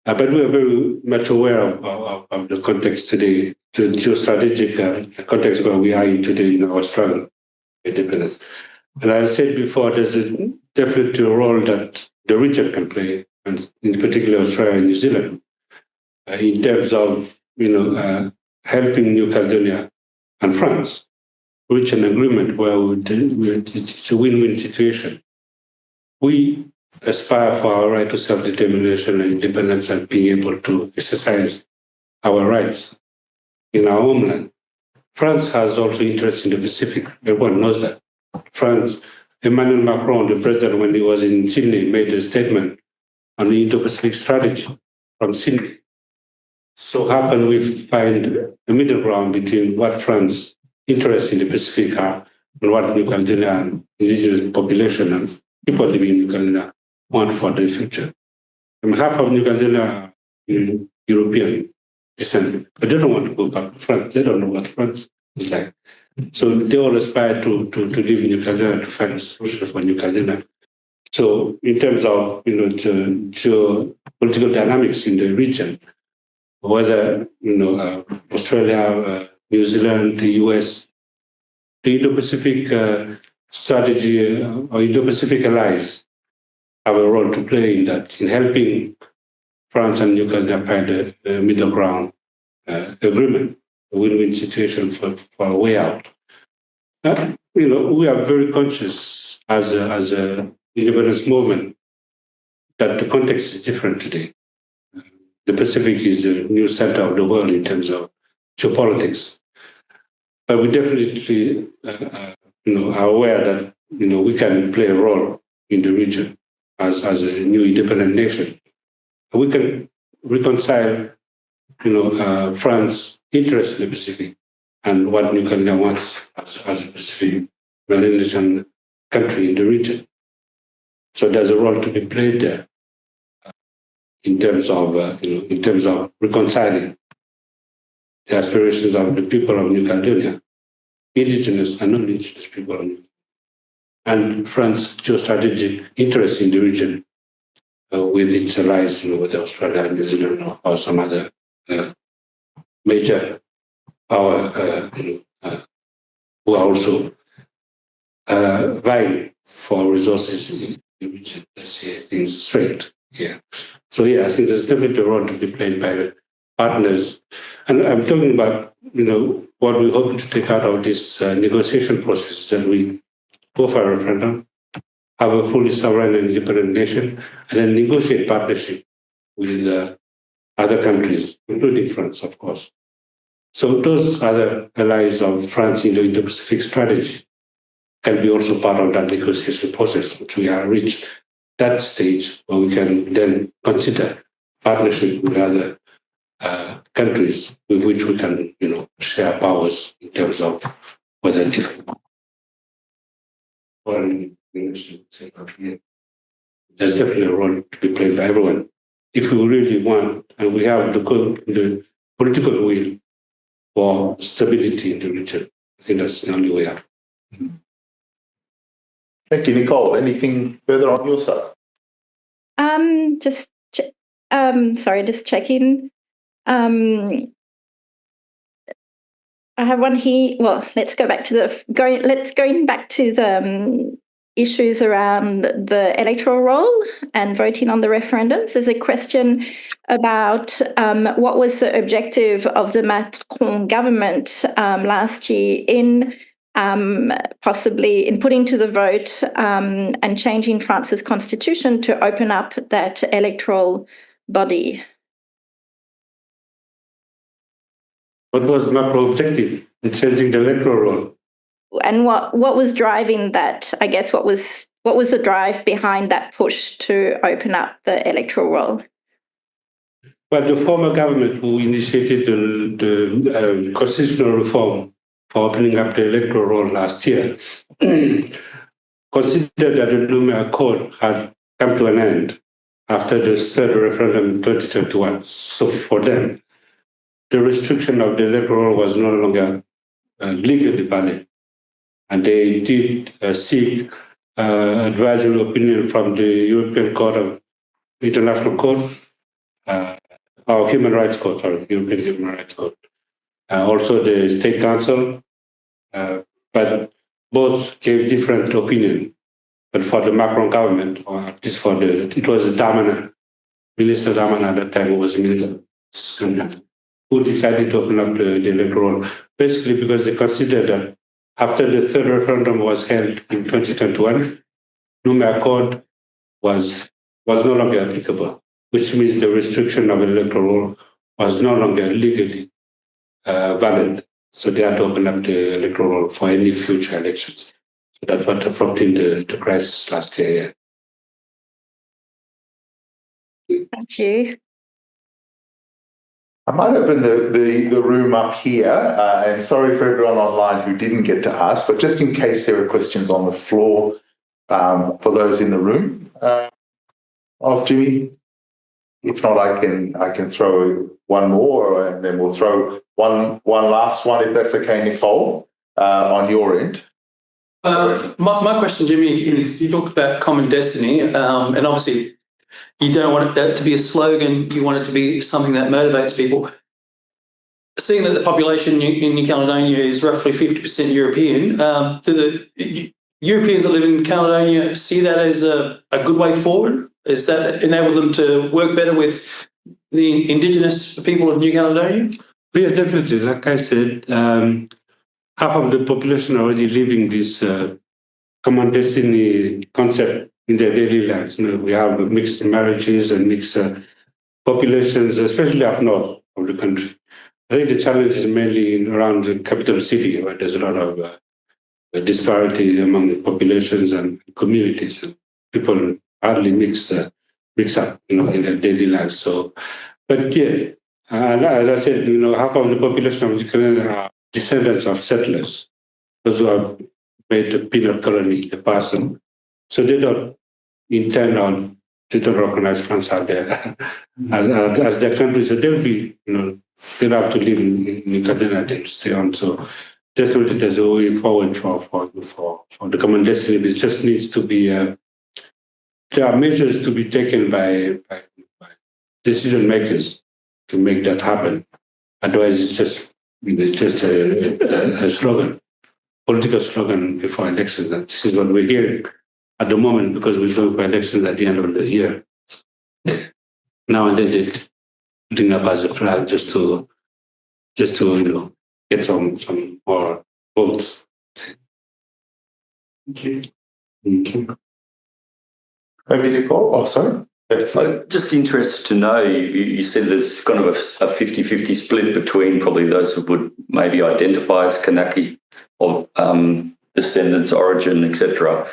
But we are very much aware of the context today, the geostrategic context where we are in today in our struggle for independence. And as I said before, there's definitely a role that the region can play, and in particular Australia and New Zealand, in terms of helping New Caledonia and France reach an agreement where it's a win-win situation. We aspire for our right to self-determination and independence and being able to exercise our rights in our homeland. France has also interest in the Pacific. Everyone knows that. France, Emmanuel Macron, the president, when he was in Sydney, made a statement on the Indo-Pacific strategy from Sydney. So how can we find a middle ground between what France's interests in the Pacific are and what New Caledonia and indigenous population and people living in New Caledonia want for the future? And half of New Caledonia are European descent, but they don't want to go back to France. They don't know what France It's like, so they all aspire to live in New Caledonia, to find a solution for New Caledonia. So in terms of the geopolitical dynamics in the region, whether Australia, New Zealand, the US, the Indo-Pacific strategy or Indo-Pacific allies have a role to play in that, in helping France and New Caledonia find a middle ground agreement, a win-win situation for a way out. We are very conscious as a independence movement that the context is different today. The Pacific is the new center of the world in terms of geopolitics, but we definitely are aware that we can play a role in the region as a new independent nation. We can reconcile France's interest in the Pacific and what New Caledonia wants as a Pacific Melanesian country in the region. So there's a role to be played there in terms of reconciling the aspirations of the people of New Caledonia, Indigenous and non-Indigenous people of New Caledonia, and France's geostrategic interest in the region with its allies, with Australia and New Zealand or some other major power who are also vying for resources in the region. Let's say things straight here. So I think there's definitely a role to be played by the partners. And I'm talking about, what we hope to take out of this negotiation process, that we go for a referendum, have a fully sovereign and independent nation, and then negotiate partnership with other countries, including France, of course. So those other allies of France in the Indo-Pacific strategy can be also part of that negotiation process, which we have reached that stage where we can then consider partnership with other countries with which we can, share powers in terms of whether different. There's definitely a role to be played by everyone. If we really want, and we have the political will for stability in the region, I think that's the only way out. Thank you, Nicole. Anything further on your side? Just checking. I have one here. Well, let's go back to the issues around the electoral roll and voting on the referendums. There's a question about what was the objective of the Macron government last year in possibly in putting to the vote and changing France's constitution to open up that electoral body. What was Macron's objective in changing the electoral roll? And what was driving that? I guess what was the drive behind that push to open up the electoral roll? Well, the former government who initiated the constitutional reform for opening up the electoral roll last year considered that the Naouna Accord had come to an end after the third referendum in 2021. So for them, the restriction of the electoral roll was no longer legally valid. And they did seek advisory opinion from the European Court of International Court, or Human Rights Court, sorry, European Human Rights Court. Also the State Council, but both gave different opinion. But for the Macron government, or at least it was Darmanin, Minister Darmanin at that time, who was minister, who decided to open up the electoral, basically because they considered that after the third referendum was held in 2021, Naouna Accord was no longer applicable, which means the restriction of electoral roll was no longer legally valid. So they had to open up the electoral roll for any future elections. So that's what prompted the crisis last year. Yeah. Thank you. I might open the room up here, and sorry for everyone online who didn't get to ask, but just in case there are questions on the floor for those in the room. Jimmy, if not, I can throw one more, and then we'll throw one last one, if that's okay, Nicole, on your end. My question, Jimmy, is you talked about common destiny, and obviously you don't want it to be a slogan, you want it to be something that motivates people. Seeing that the population in New Caledonia is roughly 50% European, do the Europeans that live in Caledonia see that as a good way forward? Does that enable them to work better with the Indigenous people of New Caledonia? Yeah, definitely. Like I said, half of the population are already living this common destiny concept in their daily lives. We have mixed marriages and mixed populations, especially up north of the country. I think the challenge is mainly around the capital city, where there's a lot of disparity among populations and communities. People hardly mix up, in their daily lives. So, but yeah, as I said, half of the population of Ukraine are descendants of settlers, those who have made the peanut colony the past. So they don't intend on, they don't recognize France out there as their country. So they'll be, they'll have to live in New Caledonia, they'll stay on. So definitely there's a way forward for the common destiny. It just needs to be, there are measures to be taken by decision makers to make that happen. Otherwise, it's just a slogan, political slogan before elections. And this is what we're hearing at the moment because we're going for elections at the end of the year. Now and then they're putting up as a flag just to get some more votes. Maybe Nicole? Oh, sorry. I'm just interested to know, you said there's kind of a 50-50 split between probably those who would maybe identify as Kanaky or descendants, origin, etc.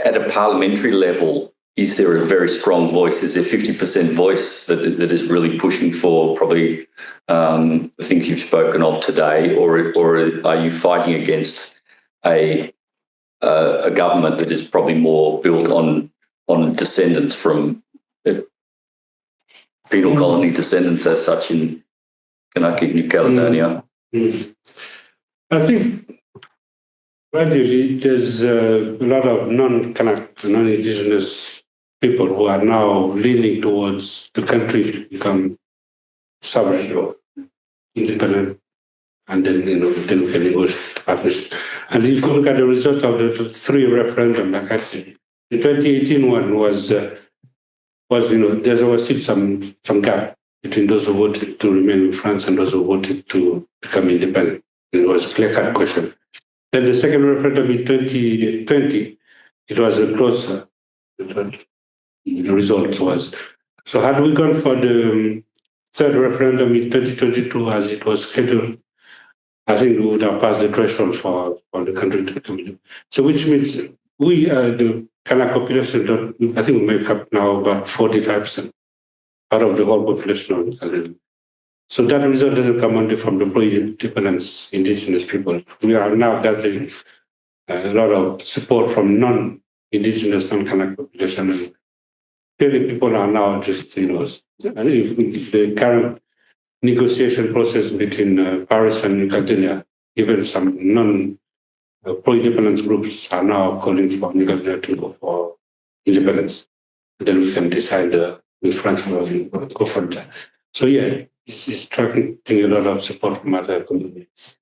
At a parliamentary level, is there a very strong voice? Is there 50% voice that is really pushing for probably the things you've spoken of today, or are you fighting against a government that is probably more built on descendants from penal colony descendants as such in Kanaky, New Caledonia? I think gradually there's a lot of non-Kanak, non-Indigenous people who are now leaning towards the country to become sovereign or independent, and then then we can negotiate partnership. And if you look at the result of the three referendum, like I said, the 2018 one was there was still some gap between those who voted to remain in France and those who voted to become independent. It was a clear-cut question. Then the second referendum in 2020, it was a closer. The result was. So had we gone for the third referendum in 2022 as it was scheduled, I think we would have passed the threshold for the country to become independent. So which means we, the Kanak population, I think we make up now about 45% out of the whole population of Caledonia. So that result doesn't come only from the pro-independence Indigenous people. We are now gathering a lot of support from non-Indigenous, non-Kanak population. And clearly people are now just, the current negotiation process between Paris and New Caledonia, even some pro-independence groups are now calling for New Caledonia to go for independence. And then we can decide with France where we go for that. So yeah, it's attracting a lot of support from other communities.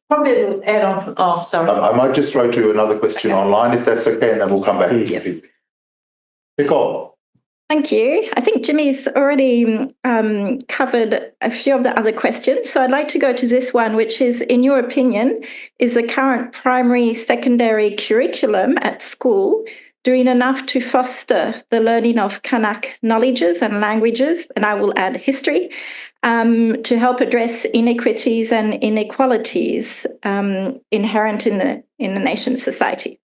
Probably an add on. Oh, sorry. I might just throw to another question online if that's okay, and then we'll come back. Yeah. Nicole. Thank you. I think Jimmy's already covered a few of the other questions. So I'd like to go to this one, which is, in your opinion, is the current primary, secondary curriculum at school doing enough to foster the learning of Kanak knowledges and languages, and I will add history, to help address inequities and inequalities inherent in the nation's society?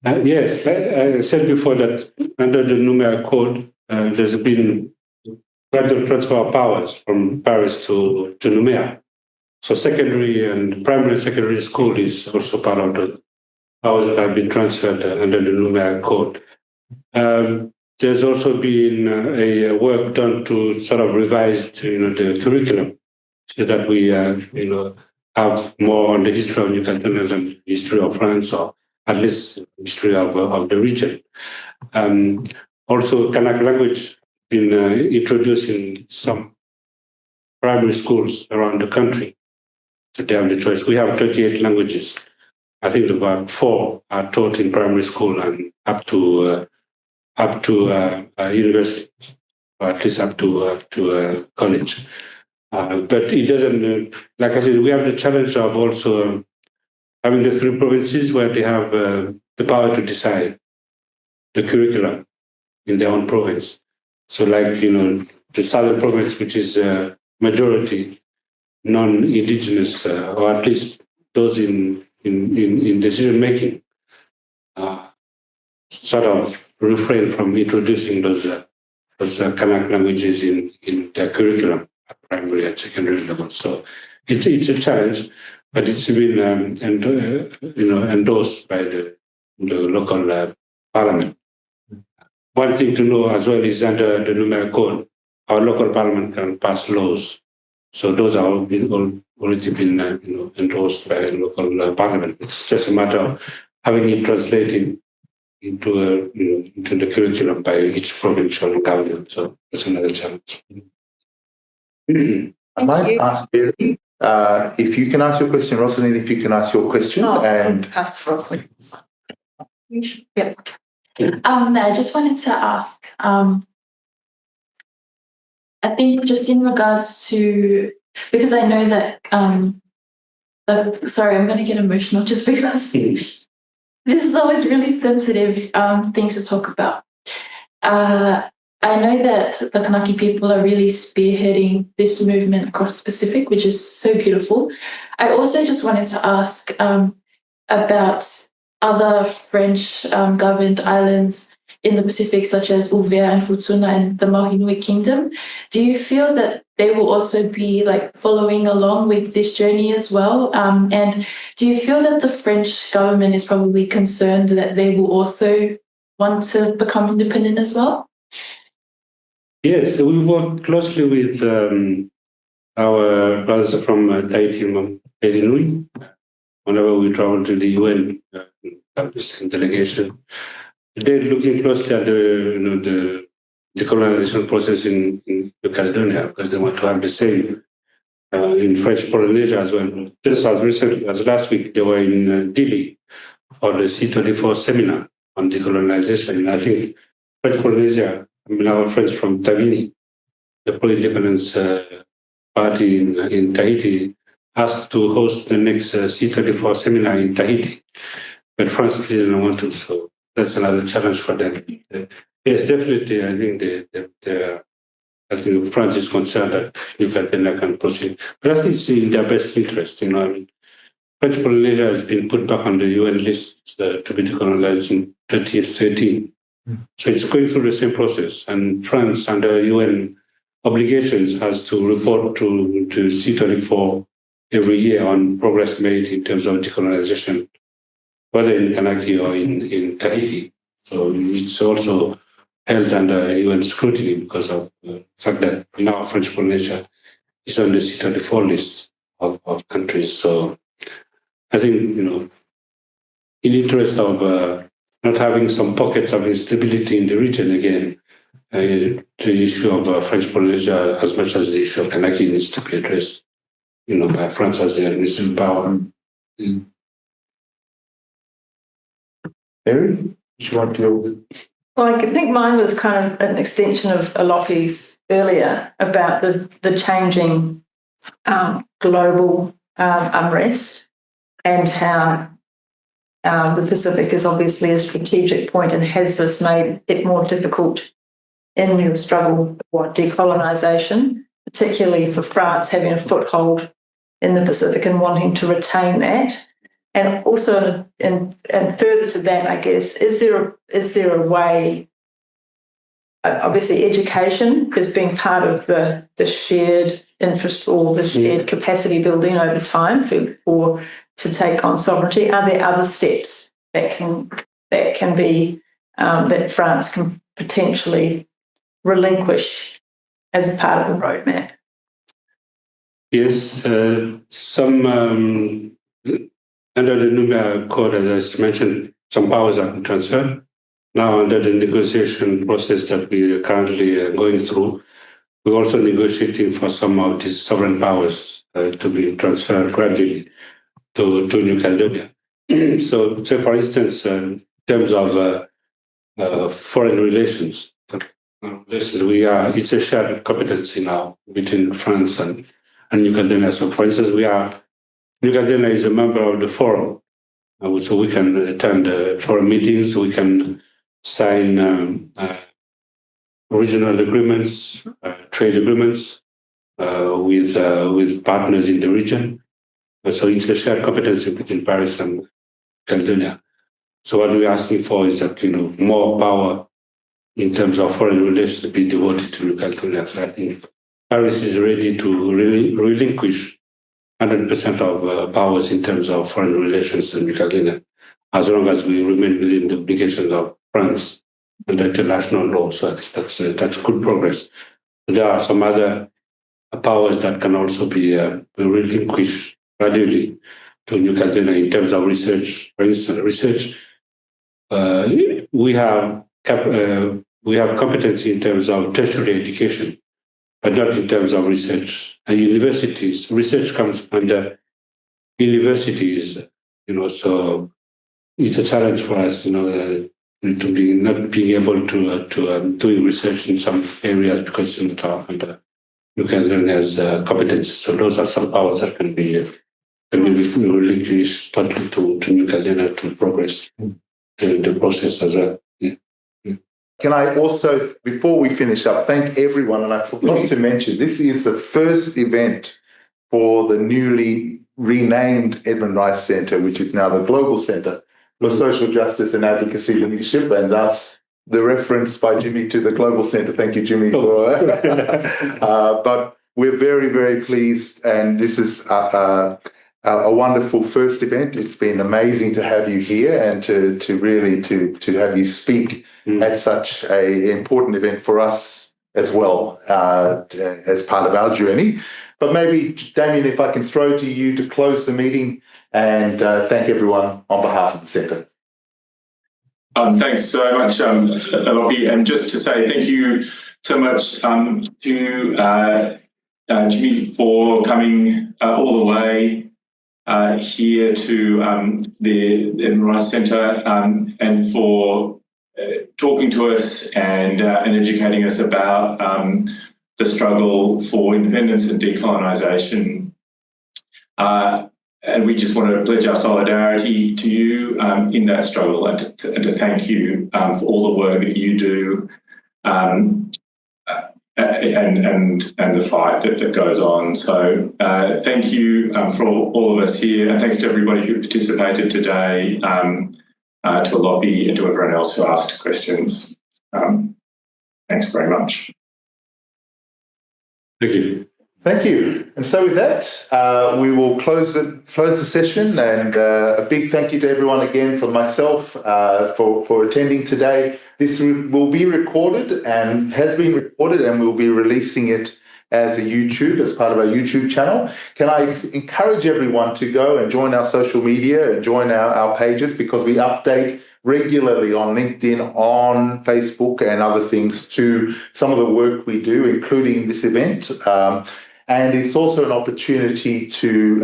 Yes, I said before that under the Noumea Code, there's been gradual transfer of powers from Paris to Noumea. So secondary and primary and secondary school is also part of the powers that have been transferred under the Noumea Code. there's also been a work done to sort of revise, the curriculum so that we, have more on the history of New Caledonia than history of France, or at least history of the region. Also, Kanak language been introduced in some primary schools around the country. So they have the choice. We have 38 languages. I think about 4 are taught in primary school and up to university, or at least up to college. But it doesn't, like I said, we have the challenge of also having the 3 provinces where they have the power to decide the curriculum in their own province. So like, the southern province, which is majority non-Indigenous, or at least those in decision-making, sort of refrain from introducing those Kanak languages in their curriculum at primary and secondary level. So it's a challenge, but it's been endorsed by the local parliament. One thing to know as well is under the Naouna Code, our local parliament can pass laws. So those are already been endorsed by the local parliament. It's just a matter of having it translated into the curriculum by each provincial government. So that's another challenge. I might ask Barry, if you can ask your question, Rosalind, if you can ask your question. And ask Rosalind. Yep. I just wanted to ask, I think just in regards to, because I know that, sorry, I'm going to get emotional just because this is always really sensitive things to talk about. I know that the Kanaky people are really spearheading this movement across the Pacific, which is so beautiful. I also just wanted to ask about other French governed islands in the Pacific, such as Uvea and Futuna and the Maui Kingdom. Do you feel that they will also be following along with this journey as well? And do you feel that the French government is probably concerned that they will also want to become independent as well? Yes, we work closely with our brothers from Tahiti Nui. Whenever we travel to the UN delegation, they're looking closely at the decolonization process in Caledonia, because they want to have the same in French Polynesia as well. Just as recently as last week, they were in Dili for the C24 seminar on decolonization. And I think French Polynesia, our friends from Tavini, the pro-independence party in Tahiti, asked to host the next C24 seminar in Tahiti, but France didn't want to, so that's another challenge for them. Yes, definitely, I think France is concerned that New Caledonia can proceed, but I think it's in their best interest. French Polynesia has been put back on the UN list to be decolonized in 2013. So it's going through the same process, and France, under UN obligations, has to report to C24 every year on progress made in terms of decolonization, whether in Kanaky or in Tahiti. So it's also held under UN scrutiny because of the fact that now French Polynesia is on the C24 list of countries. So I think, in the interest of not having some pockets of instability in the region again, the issue of French Polynesia, as much as the issue of Kanaky, needs to be addressed. By France as their missing power. Barry, do you want to? Well, I think mine was kind of an extension of Aloki's earlier about the changing global unrest, and how the Pacific is obviously a strategic point and has this made it more difficult in the struggle for decolonisation, particularly for France having a foothold in the Pacific and wanting to retain that. And also, and further to that, I guess, is there a way? Obviously, education has been part of the shared interest or the shared capacity building over time for to take on sovereignty. Are there other steps that can be that France can potentially relinquish as a part of the roadmap? Yes, some under the new code, as I mentioned, some powers are transferred. Now, under the negotiation process that we are currently going through, we're also negotiating for some of these sovereign powers to be transferred gradually to New Caledonia. So, for instance, in terms of foreign relations, it's a shared competency now between France and New Caledonia. So, for instance, New Caledonia is a member of the forum, so we can attend forum meetings, we can sign regional agreements, trade agreements with partners in the region. So it's a shared competency between Paris and Caledonia. So what we're asking for is that more power in terms of foreign relations be devoted to New Caledonia. So I think Paris is ready to relinquish 100% of powers in terms of foreign relations to New Caledonia, as long as we remain within the obligations of France and international law. So that's good progress. There are some other powers that can also be relinquished gradually to New Caledonia in terms of research. For instance, research. We have competency in terms of tertiary education, but not in terms of research. And universities, research comes under universities, so it's a challenge for us, to be not being able to doing research in some areas because it's under New Caledonia has competencies. So those are some powers that can be relinquished totally to New Caledonia to progress in the process as well. Can I also, before we finish up, thank everyone, and I forgot to mention, this is the first event for the newly renamed Edmund Rice Centre, which is now the Global Centre for Social Justice and Advocacy Leadership, and thus the reference by Jimmy to the Global Centre. Thank you, Jimmy. But we're very, very pleased, and this is a wonderful first event. It's been amazing to have you here and to really have you speak at such an important event for us as well, as part of our journey. But maybe, Damien, if I can throw to you to close the meeting and thank everyone on behalf of the Centre. Thanks so much, Lobby. And just to say thank you so much to Jimmy for coming all the way here to the Edmund Rice Centre and for talking to us and educating us about the struggle for independence and decolonisation. And we just want to pledge our solidarity to you in that struggle and to thank you for all the work that you do and the fight that goes on. So thank you for all of us here, and thanks to everybody who participated today, to Lobby and to everyone else who asked questions. Thanks very much. Thank you. Thank you. And so with that, we will close the session, and a big thank you to everyone again from myself for attending today. This will be recorded and has been recorded, and we'll be releasing it as part of our YouTube channel. Can I encourage everyone to go and join our social media and join our pages, because we update regularly on LinkedIn, on Facebook and other things to some of the work we do, including this event. And it's also an opportunity to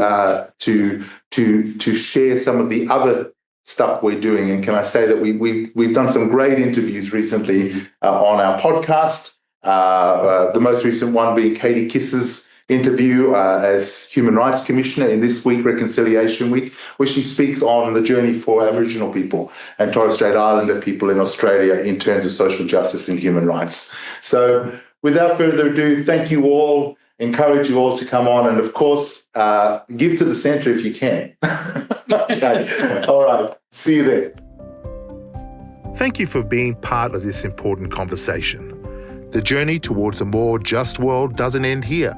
share some of the other stuff we're doing. And can I say that we've done some great interviews recently on our podcast. The most recent one being Katie Kiss's interview as Human Rights Commissioner in this week, Reconciliation Week, where she speaks on the journey for Aboriginal people and Torres Strait Islander people in Australia in terms of social justice and human rights. So without further ado, thank you all. Encourage you all to come on, and of course, give to the centre if you can. Okay. All right. See you there. Thank you for being part of this important conversation. The journey towards a more just world doesn't end here.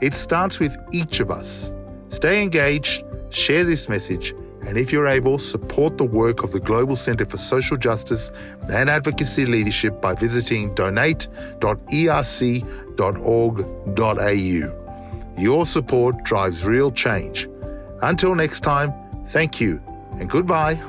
It starts with each of us. Stay engaged, share this message, And if you're able, support the work of the Global Centre for Social Justice and Advocacy Leadership by visiting donate.erc.org.au. Your support drives real change. Until next time, thank you and goodbye.